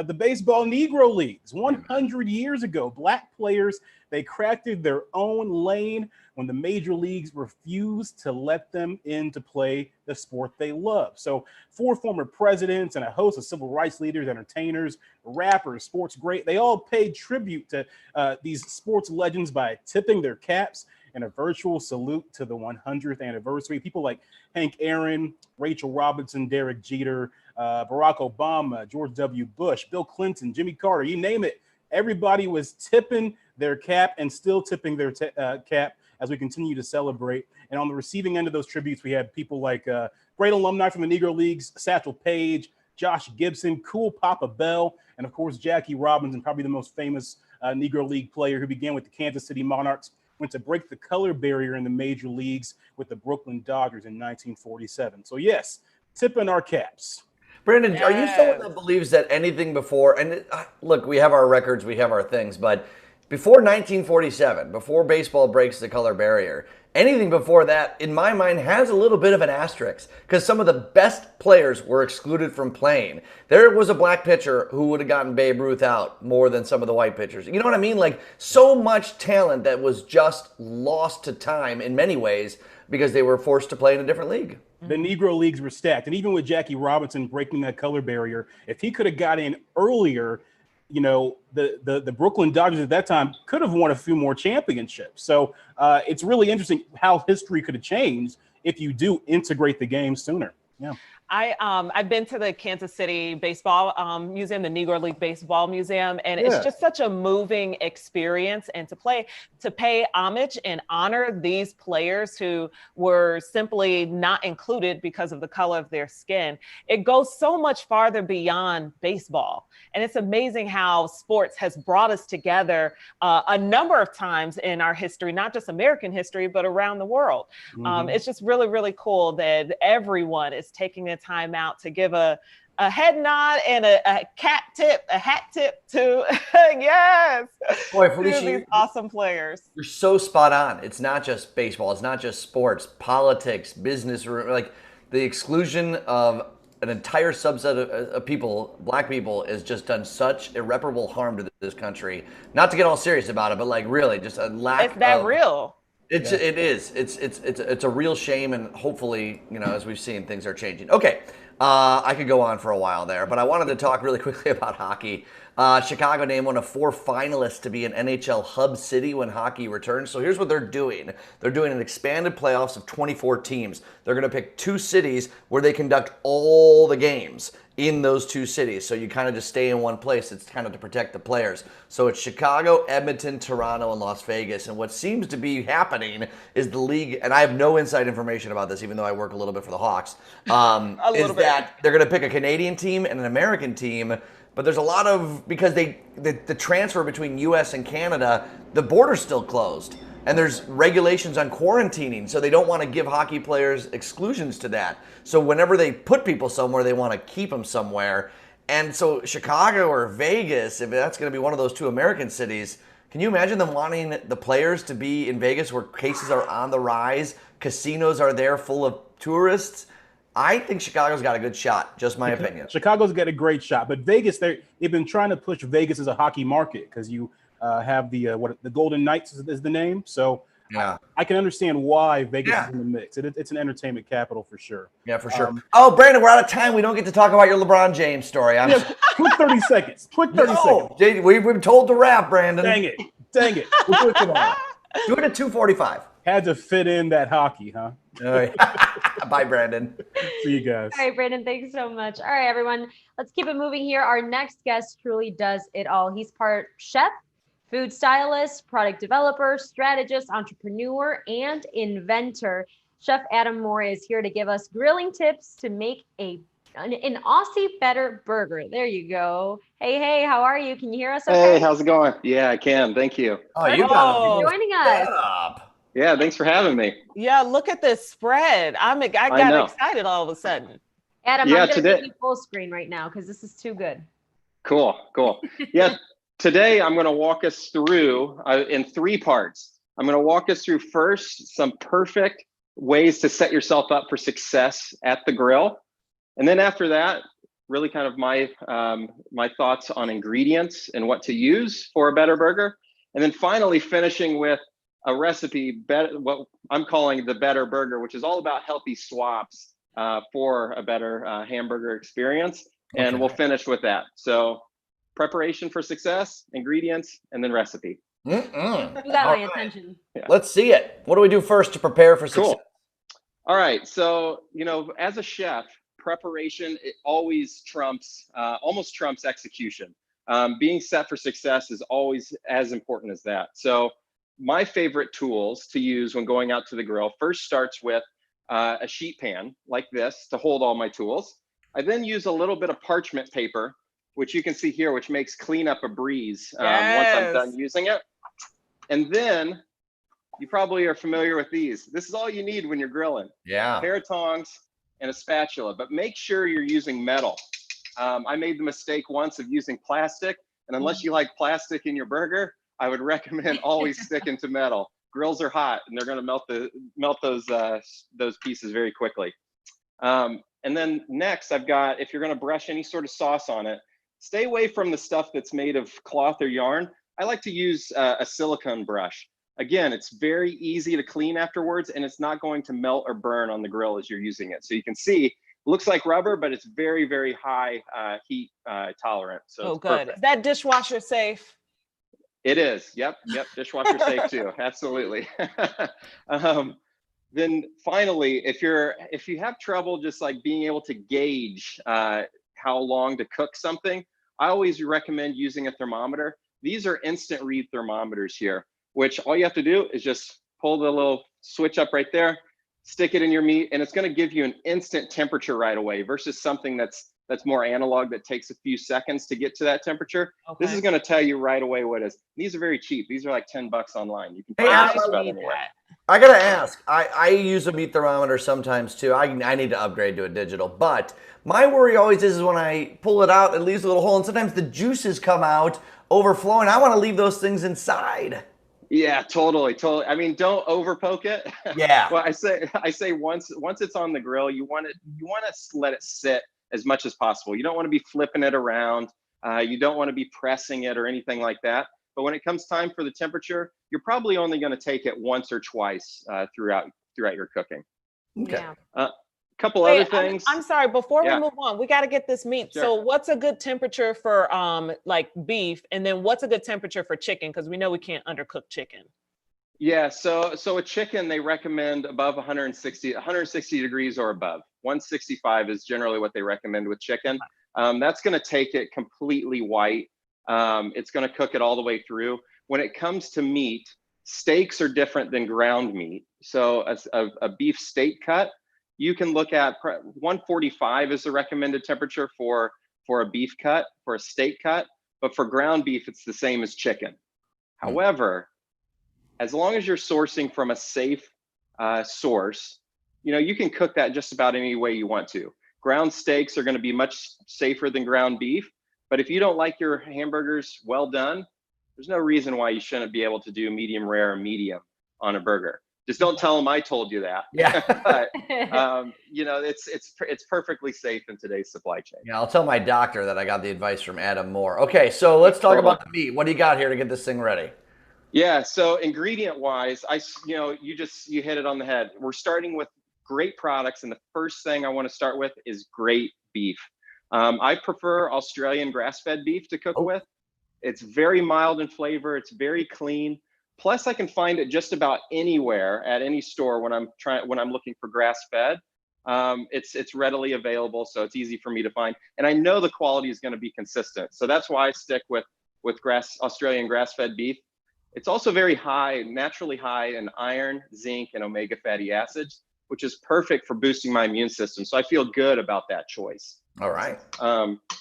the baseball Negro Leagues. 100 years ago, black players, they crafted their own lane when the major leagues refused to let them in to play the sport they love. So 4 former presidents and a host of civil rights leaders, entertainers, rappers, sports great, they all paid tribute to these sports legends by tipping their caps and a virtual salute to the 100th anniversary. People like Hank Aaron, Rachel Robinson, Derek Jeter, Barack Obama, George W. Bush, Bill Clinton, Jimmy Carter, you name it. Everybody was tipping their cap and still tipping their cap as we continue to celebrate. And on the receiving end of those tributes, we had people like great alumni from the Negro Leagues, Satchel Paige, Josh Gibson, Cool Papa Bell, and of course, Jackie Robinson, probably the most famous Negro League player who began with the Kansas City Monarchs, went to break the color barrier in the major leagues with the Brooklyn Dodgers in 1947. So yes, tipping our caps. Brandon, are you someone that believes that anything before, and look, we have our records, we have our things, but before 1947, before baseball breaks the color barrier, anything before that, in my mind, has a little bit of an asterisk because some of the best players were excluded from playing. There was a black pitcher who would have gotten Babe Ruth out more than some of the white pitchers. You know what I mean? Like, so much talent that was just lost to time in many ways because they were forced to play in a different league. The Negro Leagues were stacked. And even with Jackie Robinson breaking that color barrier, if he could have got in earlier, the Brooklyn Dodgers at that time could have won a few more championships. So it's really interesting how history could have changed if you do integrate the game sooner. Yeah. I've been to the Kansas City Baseball Museum, the Negro League Baseball Museum, and it's just such a moving experience. And to pay homage and honor these players who were simply not included because of the color of their skin, it goes so much farther beyond baseball. And it's amazing how sports has brought us together a number of times in our history, not just American history, but around the world. It's just really, really cool that everyone is taking the time out to give a head nod and a hat tip to Boy, Felicia, these awesome players. You're so spot on. It's not just baseball. It's not just sports, politics, business, like the exclusion of an entire subset of people, black people, has just done such irreparable harm to this country. Not to get all serious about it, but like really, just a lack. It's that of, real. It is. It's a real shame, and hopefully, as we've seen, things are changing. Okay, I could go on for a while there, but I wanted to talk really quickly about hockey. Chicago named one of 4 finalists to be an NHL hub city when hockey returns. So here's what they're doing. They're doing an expanded playoffs of 24 teams. They're going to pick 2 cities where they conduct all the games in those 2 cities. So you kind of just stay in one place. It's kind of to protect the players. So it's Chicago, Edmonton, Toronto, and Las Vegas. And what seems to be happening is the league, and I have no inside information about this, even though I work a little bit for the Hawks, is that they're going to pick a Canadian team and an American team. But there's a lot of, because the transfer between U.S. and Canada, the border's still closed. And there's regulations on quarantining, so they don't want to give hockey players exclusions to that. So whenever they put people somewhere, they want to keep them somewhere. And so Chicago or Vegas, if that's going to be one of those 2 American cities, can you imagine them wanting the players to be in Vegas where cases are on the rise, casinos are there full of tourists? I think Chicago's got a good shot, just my opinion. Chicago's got a great shot, but Vegas, they've been trying to push Vegas as a hockey market because you have the Golden Knights is the name. So yeah, I can understand why Vegas is in the mix. It's an entertainment capital for sure. Yeah, for sure. Oh, Brandon, we're out of time. We don't get to talk about your LeBron James story. Quick 30 seconds. Quick 30 seconds. We've been told to wrap, Brandon. Dang it. We'll do it tomorrow. Do it at 2:45. Had to fit in that hockey, huh? All right. Bye, Brandon. See you guys. All right, Brandon, thanks so much. All right, everyone, let's keep it moving here. Our next guest truly does it all. He's part chef, food stylist, product developer, strategist, entrepreneur, and inventor. Chef Adam Moore is here to give us grilling tips to make an Aussie better burger. There you go. Hey, how are you? Can you hear us okay? Hey, how's it going? Yeah, I can. Thank you. Oh, you got joining us. Yeah, thanks for having me. Yeah, look at this spread. I got excited all of a sudden. Adam, I'm going to give you full screen right now because this is too good. Cool. Yeah, today I'm going to walk us through in 3 parts. I'm going to walk us through first some perfect ways to set yourself up for success at the grill. And then after that, really kind of my thoughts on ingredients and what to use for a better burger. And then finally finishing with a recipe, what I'm calling the better burger, which is all about healthy swaps for a better hamburger experience. And we'll finish with that. So preparation for success, ingredients, and then recipe. You got my attention. Yeah. Let's see it. What do we do first to prepare for success? Cool. All right. So, as a chef, preparation, it always almost trumps execution. Being set for success is always as important as that. So my favorite tools to use when going out to the grill first starts with a sheet pan like this to hold all my tools. I then use a little bit of parchment paper, which you can see here, which makes cleanup a breeze once I'm done using it. And then you probably are familiar with these. This is all you need when you're grilling. Yeah. A pair of tongs and a spatula, but make sure you're using metal. I made the mistake once of using plastic, and unless you like plastic in your burger, I would recommend always sticking to metal. Grills are hot, and they're going to melt those pieces very quickly. And then next, I've got, if you're going to brush any sort of sauce on it, stay away from the stuff that's made of cloth or yarn. I like to use a silicone brush. Again, it's very easy to clean afterwards, and it's not going to melt or burn on the grill as you're using it. So you can see, it looks like rubber, but it's very, very high heat tolerant. So good. Perfect. Is that dishwasher safe? It is. Yep. Dishwasher safe too. Absolutely. Then finally, if you have trouble just like being able to gauge how long to cook something, I always recommend using a thermometer. These are instant read thermometers here, which all you have to do is just pull the little switch up right there, stick it in your meat, and it's going to give you an instant temperature right away versus something that's more analog that takes a few seconds to get to that temperature. Okay. This is going to tell you right away what it is. These are very cheap. These are like $10 online. You can find this about anywhere. I gotta ask. I use a meat thermometer sometimes too. I need to upgrade to a digital, but my worry always is when I pull it out, it leaves a little hole, and sometimes the juices come out overflowing. I want to leave those things inside. Yeah, totally. I mean, don't over poke it. Yeah. Well, I say once it's on the grill, you want to let it sit as much as possible. You don't want to be flipping it around. You don't want to be pressing it or anything like that. But when it comes time for the temperature, you're probably only going to take it once or twice throughout your cooking. Okay. A couple Wait, other things. I'm sorry, before we Yeah. move on, we got to get this meat. Sure. So what's a good temperature for like beef, and then what's a good temperature for chicken? Because we know we can't undercook chicken. Yeah, so a chicken, they recommend above 160 degrees or above. 165 is generally what they recommend with chicken. That's going to take it completely white. It's going to cook it all the way through. When it comes to meat, steaks are different than ground meat. So a beef steak cut, you can look at 145 is the recommended temperature for a beef cut, for a steak cut. But for ground beef, it's the same as chicken. However, as long as you're sourcing from a safe source, you can cook that just about any way you want to. Ground steaks are going to be much safer than ground beef, but if you don't like your hamburgers well done, there's no reason why you shouldn't be able to do medium rare or medium on a burger. Just don't tell them I told you that. Yeah. But it's perfectly safe in today's supply chain. Yeah, I'll tell my doctor that I got the advice from Adam Moore. Okay, so let's talk about the meat. What do you got here to get this thing ready? Yeah, so ingredient wise, you hit it on the head. We're starting with great products, and the first thing I want to start with is great beef. I prefer Australian grass-fed beef to cook with. It's very mild in flavor. It's very clean. Plus, I can find it just about anywhere at any store when I'm looking for grass-fed. It's readily available, so it's easy for me to find, and I know the quality is going to be consistent. So that's why I stick with Australian grass-fed beef. It's also very naturally high in iron, zinc, and omega fatty acids, which is perfect for boosting my immune system. So I feel good about that choice. All right.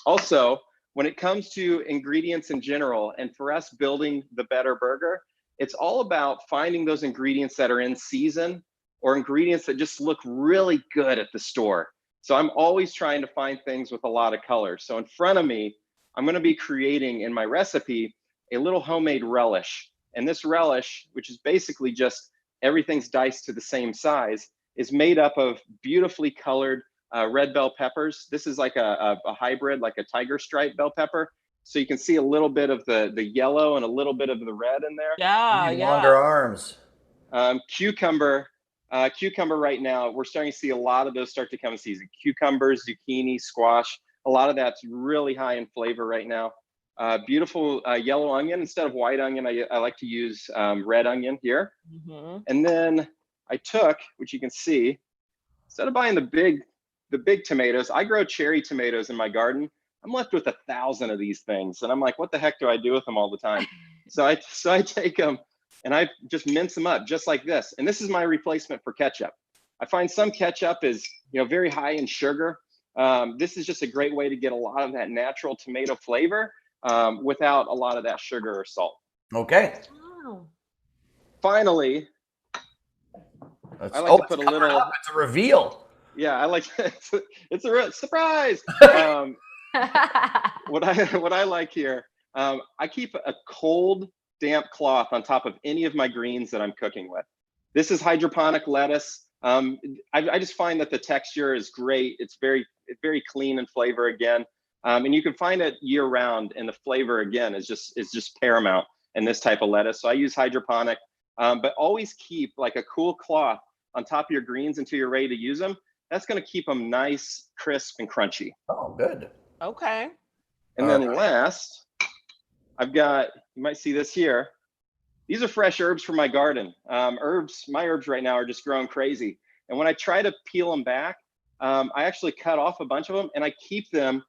Also, when it comes to ingredients in general, and for us building the better burger, it's all about finding those ingredients that are in season or ingredients that just look really good at the store. So I'm always trying to find things with a lot of color. So in front of me, I'm going to be creating in my recipe a little homemade relish. And this relish, which is basically just everything's diced to the same size, is made up of beautifully colored red bell peppers. This is like a hybrid, like a tiger stripe bell pepper. So you can see a little bit of the yellow and a little bit of the red in there. Yeah, Longer arms. Cucumber right now, we're starting to see a lot of those start to come in season. Cucumbers, zucchini, squash, a lot of that's really high in flavor right now. Beautiful yellow onion. Instead of white onion, I like to use red onion here. Mm-hmm. And then I took, which you can see, instead of buying the big tomatoes, I grow cherry tomatoes in my garden. I'm left with 1,000 of these things. And I'm like, what the heck do I do with them all the time? So I take them and I just mince them up just like this. And this is my replacement for ketchup. I find some ketchup is, very high in sugar. This is just a great way to get a lot of that natural tomato flavor without a lot of that sugar or salt. Okay. Wow. Finally, I like to put a little. It's a reveal. Yeah, I like. It's a surprise. What I like here, I keep a cold, damp cloth on top of any of my greens that I'm cooking with. This is hydroponic lettuce. I just find that the texture is great. It's very clean in flavor again. And you can find it year round, and the flavor again is just paramount in this type of lettuce. So I use hydroponic, but always keep like a cool cloth on top of your greens until you're ready to use them. That's going to keep them nice, crisp, and crunchy. Oh, good. Okay. And then last, I've got, you might see this here. These are fresh herbs from my garden. My herbs right now are just growing crazy. And when I try to peel them back, I actually cut off a bunch of them and I keep them,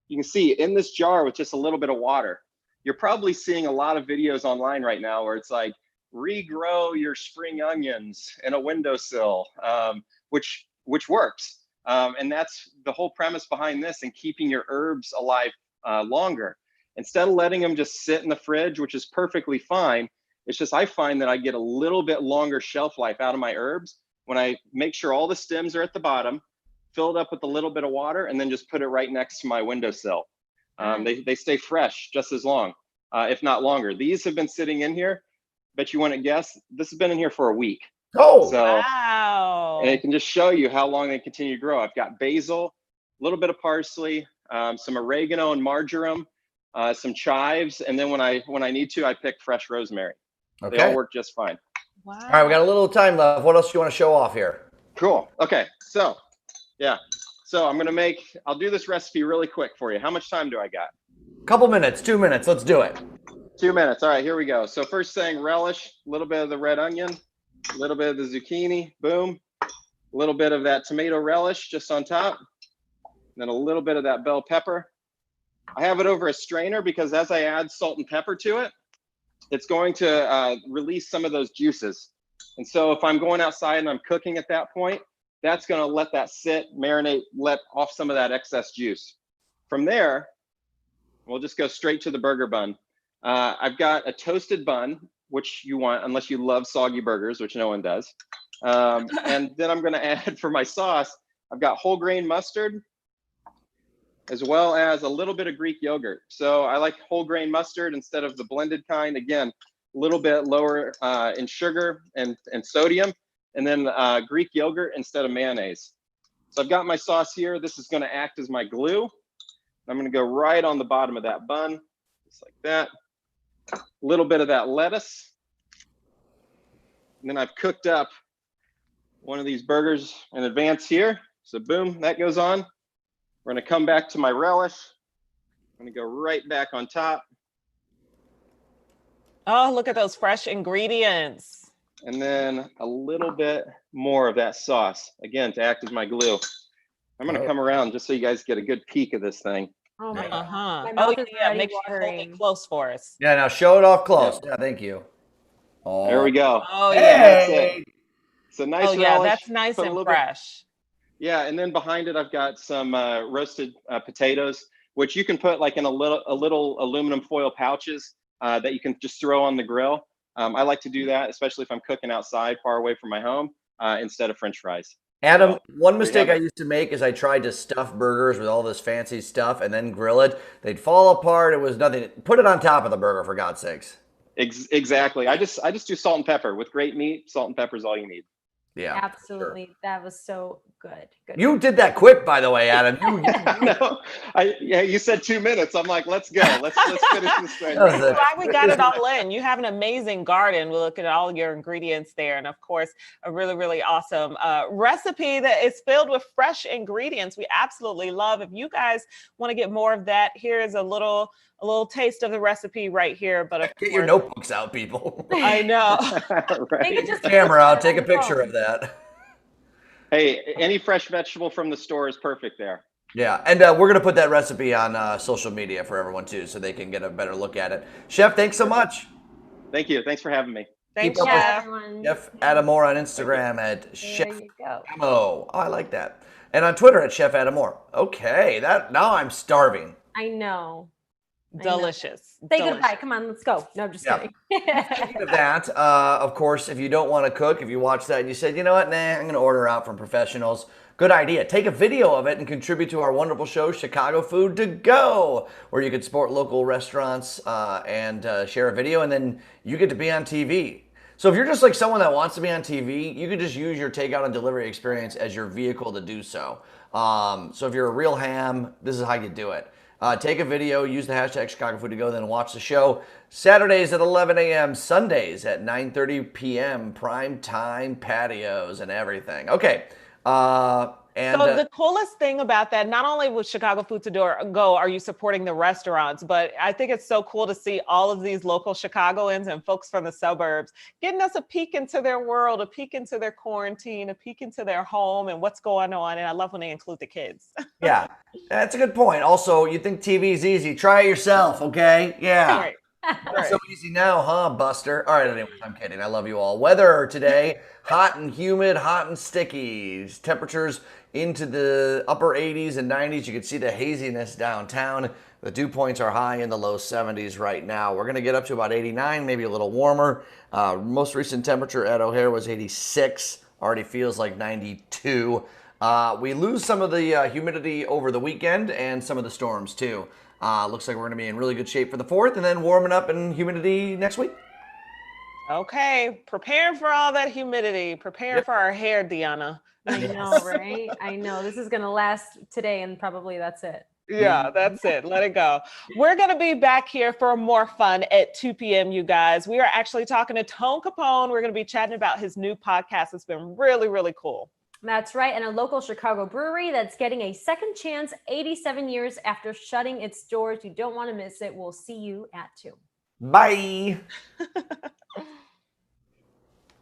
you can see, in this jar with just a little bit of water. You're probably seeing a lot of videos online right now where it's like, regrow your spring onions in a windowsill, which works. And that's the whole premise behind this, and keeping your herbs alive longer. Instead of letting them just sit in the fridge, which is perfectly fine, it's just I find that I get a little bit longer shelf life out of my herbs when I make sure all the stems are at the bottom, fill it up with a little bit of water, and then just put it right next to my windowsill. They stay fresh just as long, if not longer. These have been sitting in here. Bet you wouldn't guess, this has been in here for a week. Oh, so, wow. And it can just show you how long they continue to grow. I've got basil, little bit of parsley, some oregano and marjoram, some chives, and then when I need to, I pick fresh rosemary. Okay. They all work just fine. Wow. All right, we got a little time left. What else do you want to show off here? Cool. Okay, so yeah, so I'll do this recipe really quick for you. How much time do I got? Couple minutes, 2 minutes. Let's do it. 2 minutes. All right, here we go. So first thing, relish, a little bit of the red onion, a little bit of the zucchini, boom, a little bit of that tomato relish just on top, then a little bit of that bell pepper. I have it over a strainer because as I add salt and pepper to it, it's going to release some of those juices. And so if I'm going outside and I'm cooking at that point, that's going to let that sit, marinate, let off some of that excess juice. From there, we'll just go straight to the burger bun. I've got a toasted bun, which you want, unless you love soggy burgers, which no one does. And then I'm going to add for my sauce, I've got whole grain mustard, as well as a little bit of Greek yogurt. So I like whole grain mustard instead of the blended kind. Again, a little bit lower in sugar and sodium, and then Greek yogurt instead of mayonnaise. So I've got my sauce here. This is going to act as my glue. I'm going to go right on the bottom of that bun, just like that. A little bit of that lettuce. And then I've cooked up one of these burgers in advance here. So boom, that goes on. We're going to come back to my relish. I'm going to go right back on top. Oh, look at those fresh ingredients. And then a little bit more of that sauce, again, to act as my glue. I'm going to come around just so you guys get a good peek of this thing. Oh my God. My Oh mouth is yeah, already make sure you hold watering. it close for us. Yeah, now show it off close. Yeah, thank you. Oh. There we go. Oh Hey. yeah. That's it. It's a nice Oh yeah, relish. that's nice Put a and little bit- fresh. Yeah, and then behind it, I've got some roasted potatoes, which you can put like in a little aluminum foil pouches that you can just throw on the grill. I like to do that, especially if I'm cooking outside far away from my home, instead of French fries. Adam, So, one mistake have I it. used to make is I tried to stuff burgers with all this fancy stuff and then grill it. They'd fall apart. It was nothing. Put it on top of the burger, for God's sakes. Exactly. I just do salt and pepper with great meat. Salt and pepper is all you need. Yeah. Absolutely. Sure. That was so good. Good. You did that quick, by the way, Adam. No, you said 2 minutes. I'm like, let's go. Let's finish this thing. That was That's why we got it all in. You have an amazing garden. We look at all your ingredients there. And of course, a really, really awesome recipe that is filled with fresh ingredients. We absolutely love. If you guys want to get more of that, here is a little taste of the recipe right here. But of Get your course, notebooks out, people. I know. Make it just Camera out. Take a picture of that. Hey, any fresh vegetable from the store is perfect there. Yeah, and we're going to put that recipe on social media for everyone, too, so they can get a better look at it. Chef, thanks so much. Thank you. Thanks for having me. Thanks, Keep up with Chef. everyone. Chef Adamore on Instagram at There Chef you go. Adamo. Oh, I like that. And on Twitter at Chef Adamore. Okay, now I'm starving. I know. I know. Delicious. Say Delicious. goodbye. Come on, let's go. No, I'm just Yeah. kidding. Speaking of that, of course, if you don't want to cook, if you watch that and you said, you know what, nah, I'm going to order out from professionals. Good idea. Take a video of it and contribute to our wonderful show, Chicago Food to Go, where you can support local restaurants and share a video, and then you get to be on TV. So if you're just like someone that wants to be on TV, you can just use your takeout and delivery experience as your vehicle to do so. So if you're a real ham, this is how you do it. Take a video, use the hashtag Chicago Food to Go, then watch the show. Saturdays at 11 a.m., Sundays at 9:30 p.m., prime time patios and everything. Okay. So the coolest thing about that, not only with Chicago Food to Go are you supporting the restaurants, but I think it's so cool to see all of these local Chicagoans and folks from the suburbs getting us a peek into their world, a peek into their quarantine, a peek into their home and what's going on. And I love when they include the kids. Yeah, that's a good point. Also, you think TV is easy. Try it yourself, okay? Yeah. Right. It's so easy now, huh, Buster? All right, anyway, I'm kidding. I love you all. Weather today, hot and humid, hot and sticky. Temperatures into the upper 80s and 90s. You can see the haziness downtown. The dew points are high in the low 70s right now. We're going to get up to about 89, maybe a little warmer. Most recent temperature at O'Hare was 86. Already feels like 92. We lose some of the humidity over the weekend and some of the storms, too. Looks like we're going to be in really good shape for the 4th and then warming up in humidity next week. Okay, preparing for all that humidity, preparing for our hair, Deanna. I know, right? I know. This is going to last today and probably that's it. Yeah, that's it. Let it go. We're going to be back here for more fun at 2 p.m., you guys. We are actually talking to Tone Capone. We're going to be chatting about his new podcast. It's been really, really cool. That's right. And a local Chicago brewery that's getting a second chance 87 years after shutting its doors. You don't want to miss it. We'll see you at 2. Bye.